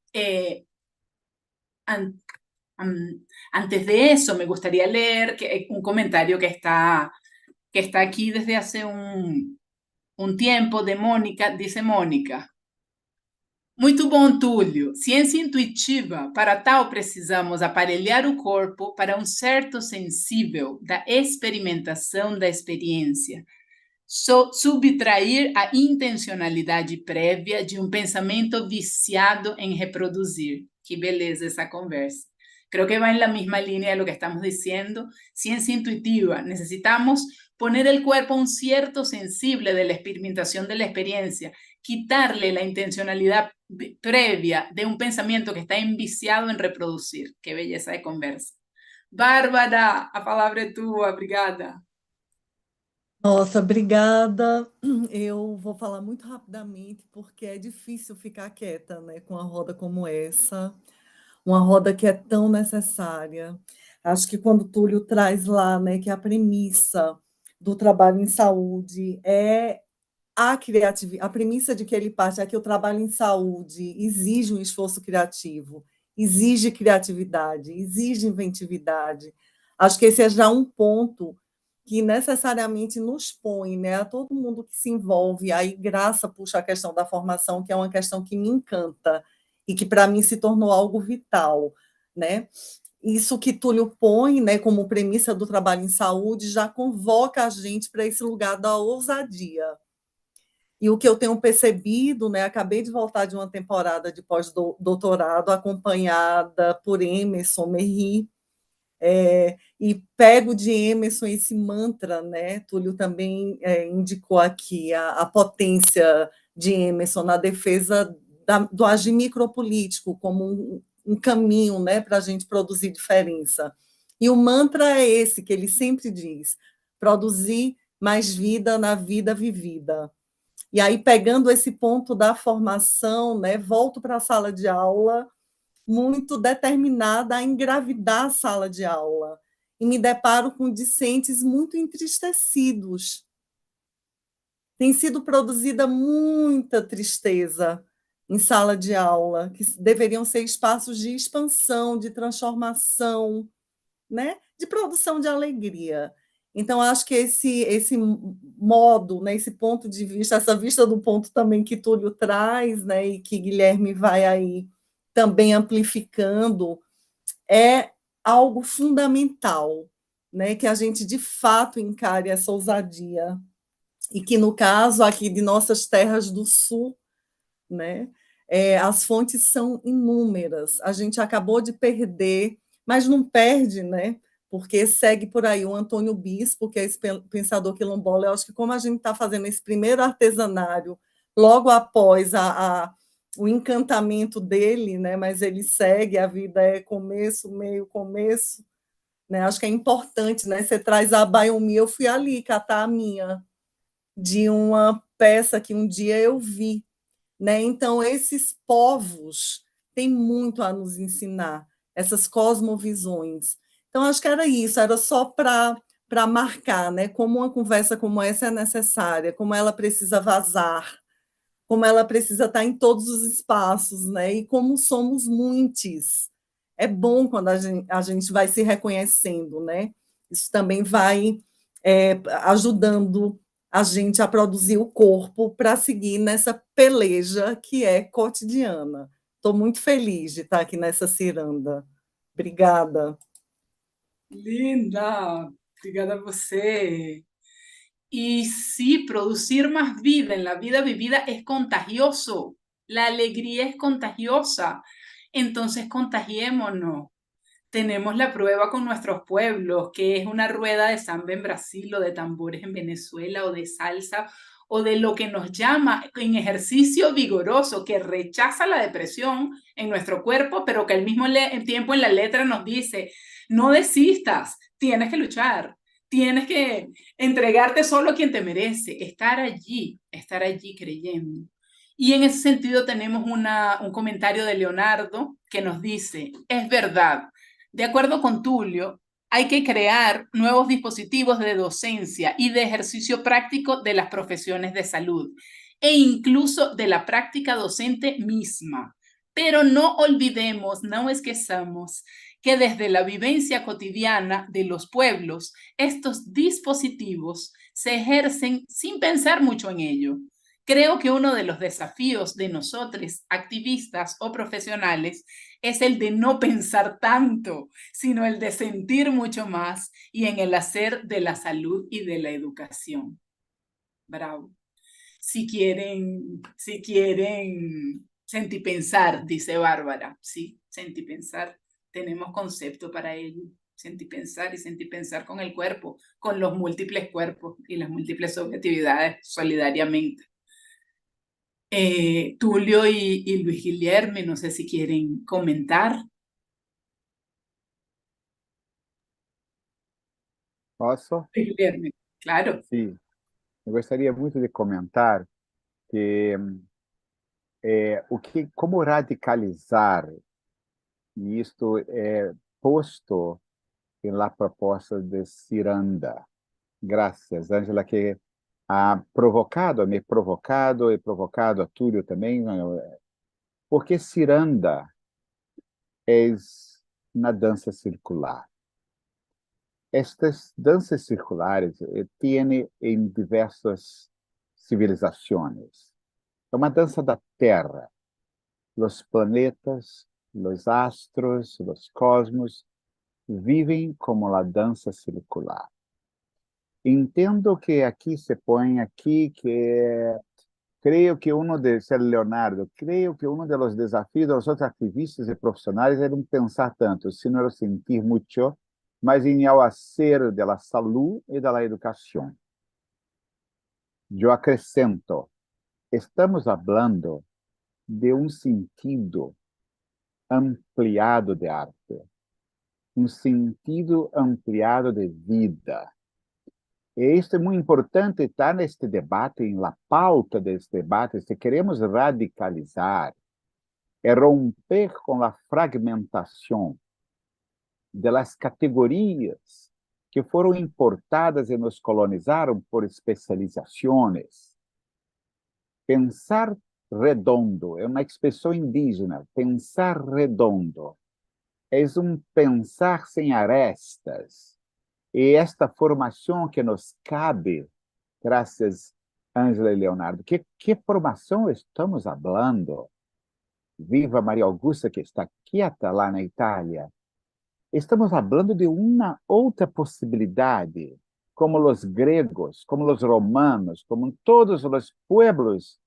Antes de eso, me gustaría leer un comentario que está aquí desde hace un tiempo de Mônica. Dice Mônica: muito bom, Túlio. Ciência intuitiva. Para tal, precisamos aparelhar o corpo para um certo sensível da experimentação da experiência, subtrair a intencionalidade prévia de um pensamento viciado em reproduzir. Que beleza esa conversa. Creo que va en la misma línea de lo que estamos diciendo. Ciencia intuitiva. Necesitamos poner el cuerpo a un cierto sensible de la experimentación de la experiencia, quitarle la intencionalidad previa de un pensamiento que está enviciado en reproducir. Qué belleza de conversa. Bárbara, a palavra é tua, obrigada. Nossa, obrigada. Eu vou falar muito rapidamente, porque é difícil ficar quieta, né, com uma roda como essa, uma roda que é tão necessária. Acho que quando o Túlio traz lá, né, que a premissa do trabalho em saúde é a criatividade, a premissa de que ele parte é que o trabalho em saúde exige um esforço criativo, exige criatividade, exige inventividade. Acho que esse é já um ponto que necessariamente nos põe, né, a todo mundo que se envolve. Aí Graça puxa a questão da formação, que é uma questão que me encanta e que para mim se tornou algo vital, né? Isso que Túlio põe, né, como premissa do trabalho em saúde já convoca a gente para esse lugar da ousadia. E o que eu tenho percebido, né, acabei de voltar de uma temporada de pós-doutorado acompanhada por Emerson Merri, e pego de Emerson esse mantra, né? Túlio também indicou aqui a potência de Emerson na defesa do agir micropolítico como um caminho, né, para a gente produzir diferença. E o mantra é esse que ele sempre diz: produzir mais vida na vida vivida. E aí, pegando esse ponto da formação, né, volto para a sala de aula muito determinada a engravidar a sala de aula, e me deparo com discentes muito entristecidos. Tem sido produzida muita tristeza em sala de aula, que deveriam ser espaços de expansão, de transformação, né? De produção de alegria. Então, acho que esse modo, né, esse ponto de vista, essa vista do ponto também que Túlio traz, né, e que Guilherme vai aí também amplificando, é algo fundamental, né, que a gente de fato encare essa ousadia, e que no caso aqui de nossas terras do sul, né, as fontes são inúmeras, a gente acabou de perder, mas não perde, né, porque segue por aí o Antônio Bispo, que é esse pensador quilombola. Eu acho que como a gente está fazendo esse primeiro artesanário, logo após o encantamento dele, né, mas ele segue, a vida é começo, meio, começo, né, acho que é importante, né, você traz a Baiomi, eu fui ali catar a minha, de uma peça que um dia eu vi, né? Então, esses povos têm muito a nos ensinar, essas cosmovisões. Então, acho que era isso, era só para marcar, né? Como uma conversa como essa é necessária, como ela precisa vazar, como ela precisa estar em todos os espaços, né? E como somos muitos. É bom quando a gente vai se reconhecendo, né? Isso também vai ajudando a gente a produzir o corpo para seguir nessa peleja que é cotidiana. Estou muito feliz de estar aqui nessa ciranda. Obrigada. Linda, obrigada a você. Y sí, producir más vida en la vida vivida es contagioso. La alegría es contagiosa. Entonces contagiémonos. Tenemos la prueba con nuestros pueblos, que es una rueda de samba en Brasil o de tambores en Venezuela o de salsa o de lo que nos llama en ejercicio vigoroso, que rechaza la depresión en nuestro cuerpo, pero que al mismo tiempo en la letra nos dice, no desistas, tienes que luchar, tienes que entregarte solo a quien te merece, estar allí creyendo. Y en ese sentido tenemos un comentario de Leonardo que nos dice, es verdad, de acuerdo con Tulio, hay que crear nuevos dispositivos de docencia y de ejercicio práctico de las profesiones de salud e incluso de la práctica docente misma. Pero no olvidemos, no esquezamos que desde la vivencia cotidiana de los pueblos, estos dispositivos se ejercen sin pensar mucho en ello. Creo que uno de los desafíos de nosotros, activistas o profesionales, es el de no pensar tanto, sino el de sentir mucho más y en el hacer de la salud y de la educación. Bravo. Si quieren sentir pensar, dice Bárbara, sí, sentir pensar, tenemos concepto para ello. Sentir pensar y sentir pensar con el cuerpo, con los múltiples cuerpos y las múltiples subjetividades solidariamente. Tulio y Luis Guilherme, no sé si quieren comentar. Posso? Guilherme, claro. Sim. Eu gostaria muito de comentar que como radicalizar, e isto é posto na proposta de Ciranda. Graças, Ângela, que me provocado e provocado a Túlio também, porque Ciranda é na dança circular. Estas danças circulares têm em diversas civilizações. É uma dança da Terra. Os planetas, os astros, os cosmos vivem como a dança circular. Entendo que aqui se põe aqui que creio que Leonardo, creio que um dos desafios dos outros ativistas e profissionais é não pensar tanto, sino sentir muito, mas em ao hacer de la salud e da educação. Eu acrescento, estamos falando de um sentido ampliado de arte, um sentido ampliado de vida. E isso é muito importante estar neste debate, na pauta deste debate, se queremos radicalizar, é romper com a fragmentação das categorias que foram importadas e nos colonizaram por especializações. Pensar redondo é uma expressão indígena. Pensar redondo é um pensar sem arestas. E esta formação que nos cabe, graças Ângela e Leonardo, que formação estamos falando? Viva Maria Augusta, que está quieta lá na Itália. Estamos falando de uma outra possibilidade, como os gregos, como os romanos, como todos os pueblos,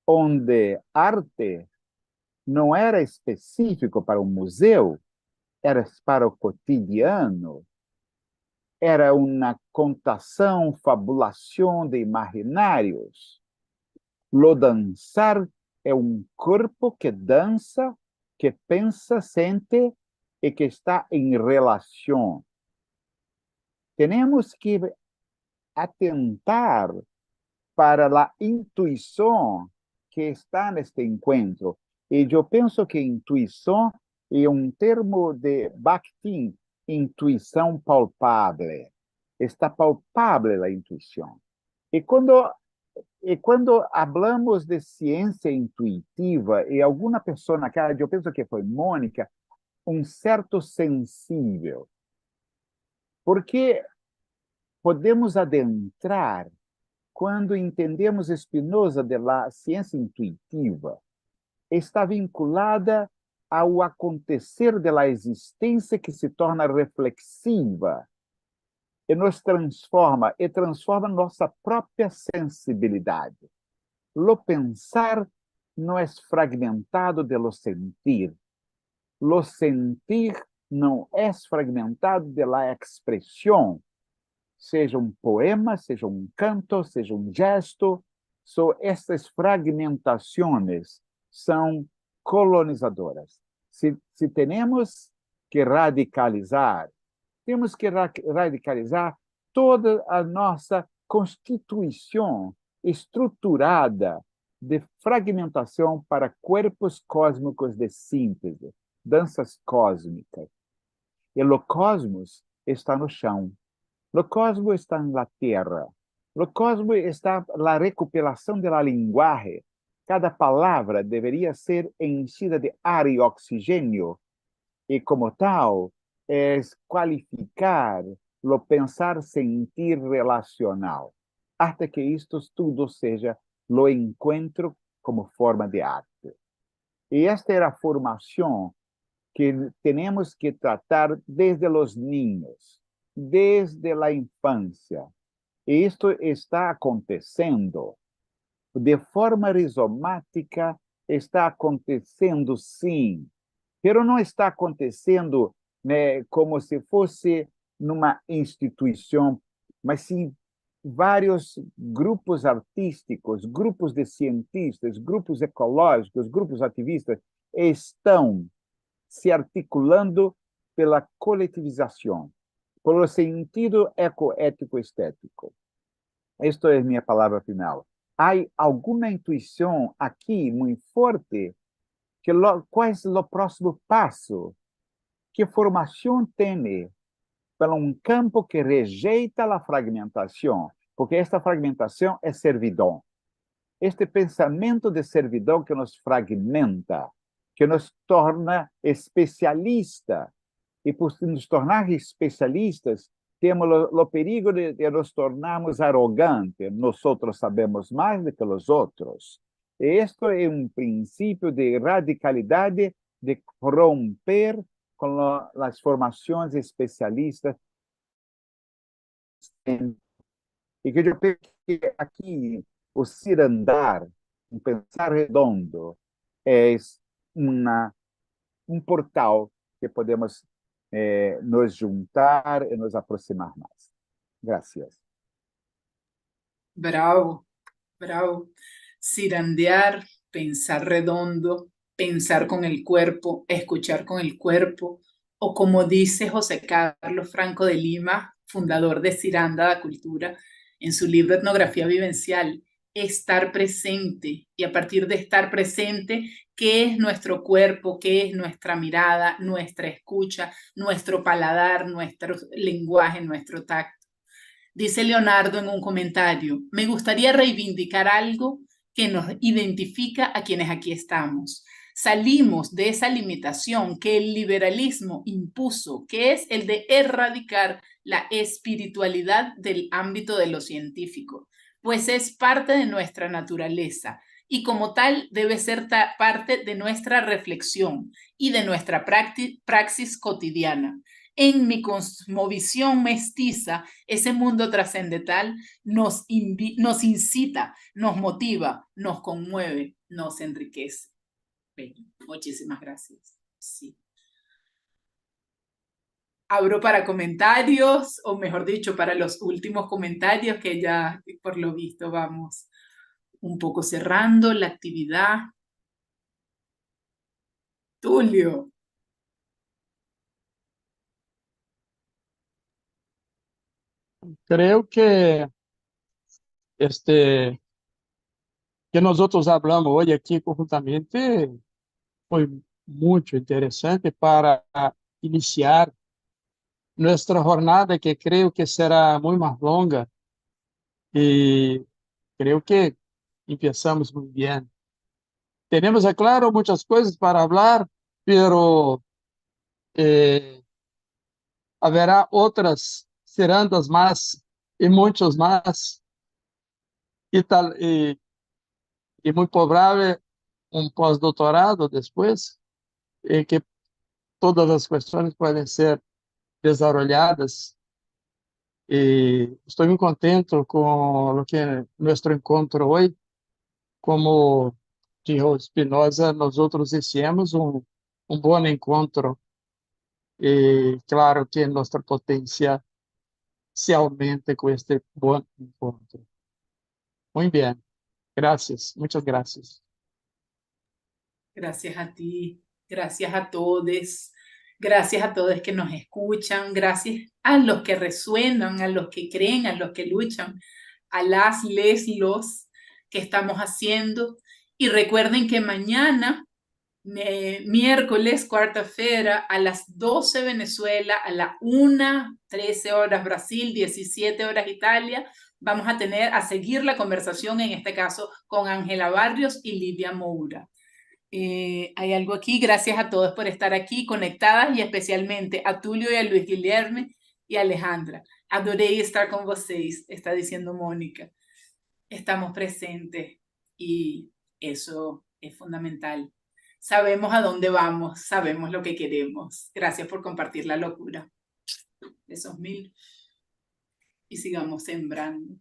onde arte não era específico para um museu, era para o cotidiano, era uma contação, fabulação de imaginários. Lo dançar é um corpo que dança, que pensa, sente e que está em relação. Temos que atentar para a intuição que está neste encontro. E eu penso que intuição é um termo de Bakhtin, intuição palpável. Está palpável a intuição. E quando hablamos de ciência intuitiva, e alguma pessoa na cara, eu penso que foi Mônica, um certo sensível, porque podemos adentrar quando entendemos Spinoza de la ciência intuitiva, está vinculada ao acontecer da existência que se torna reflexiva e nos transforma, e transforma nossa própria sensibilidade. Lo pensar não é fragmentado de lo sentir. Lo sentir não é fragmentado de la expressão, seja um poema, seja um canto, seja um gesto. Essas fragmentações são colonizadoras. Se temos que radicalizar, temos que radicalizar toda a nossa constituição estruturada de fragmentação para corpos cósmicos de síntese, danças cósmicas. E o cosmos está no chão. O cosmos está na terra. O cosmos está na recuperação da linguagem. Cada palavra deveria ser enchida de ar e oxigênio, e como tal, é qualificar o pensar, sentir relacional, até que isto tudo seja o encontro como forma de arte. E esta é a formação que temos que tratar desde os ninhos, desde a infância. E isto está acontecendo de forma rizomática, está acontecendo sim, mas não está acontecendo, né, como se fosse numa instituição, mas sim vários grupos artísticos, grupos de cientistas, grupos ecológicos, grupos ativistas estão se articulando pela coletivização, pelo sentido ecoético-estético. Esta é minha palavra final. Há alguma intuição aqui muito forte que qual é o próximo passo? Que formação tem para um campo que rejeita a fragmentação? Porque esta fragmentação é servidão. Este pensamento de servidão que nos fragmenta, que nos torna especialista. E por nos tornar especialistas, temos o perigo de nos tornarmos arrogantes. Nós sabemos mais do que os outros. Este é um princípio de radicalidade, de romper com as formações especialistas. E que eu penso que aqui o cirandar, um pensar redondo, é um portal que podemos nos juntar e nos aproximar mais. Gracias. Bravo, bravo. Cirandear, pensar redondo, pensar con el cuerpo, escuchar con el cuerpo, o como dice José Carlos Franco de Lima, fundador de Ciranda da Cultura, en su libro Etnografía Vivencial, estar presente. Y a partir de estar presente, ¿qué es nuestro cuerpo? ¿Qué es nuestra mirada, nuestra escucha, nuestro paladar, nuestro lenguaje, nuestro tacto? Dice Leonardo en un comentario, me gustaría reivindicar algo que nos identifica a quienes aquí estamos. Salimos de esa limitación que el liberalismo impuso, que es el de erradicar la espiritualidad del ámbito de lo científico, pues es parte de nuestra naturaleza y como tal debe ser parte de nuestra reflexión y de nuestra praxis cotidiana. En mi cosmovisión mestiza, ese mundo trascendental nos incita, nos motiva, nos conmueve, nos enriquece. Bello. Muchísimas gracias. Sí. Abro para comentarios, o mejor dicho, para los últimos comentarios que ya por lo visto vamos un poco cerrando la actividad. Tulio. Creo que este que nosotros hablamos hoy aquí conjuntamente fue muito interessante para iniciar nuestra jornada, que creo que será muy más longa, y creo que empezamos muy bien. Tenemos, é claro, muchas cosas para hablar, pero haverá outras cirandas más y muchos más, y tal, y muy probable un pós-doutorado después, que todas as questões podem ser desarrolladas. E estou muito contente com o que nosso encontro hoje. Como dijo Spinoza, nós outros hicimos bom encontro. E claro que nossa potência se aumente com este bom encontro. Muito bem. Gracias. Muchas gracias. Gracias a ti, gracias a todos, gracias a todos que nos escuchan, gracias a los que resuenan, a los que creen, a los que luchan, a las, les, los que estamos haciendo. Y recuerden que mañana, miércoles, cuarta-feira, a las 12 Venezuela, a las 1, 13 horas Brasil, 17 horas Italia, vamos a seguir la conversación, en este caso, con Ángela Barrios y Lidia Moura. Hay algo aquí, gracias a todos por estar aquí conectadas, y especialmente a Tulio y a Luis Guilherme y a Alejandra. Adorei estar con vocês, está diciendo Mónica. Estamos presentes y eso es fundamental. Sabemos a dónde vamos, sabemos lo que queremos. Gracias por compartir la locura. Besos mil y sigamos sembrando.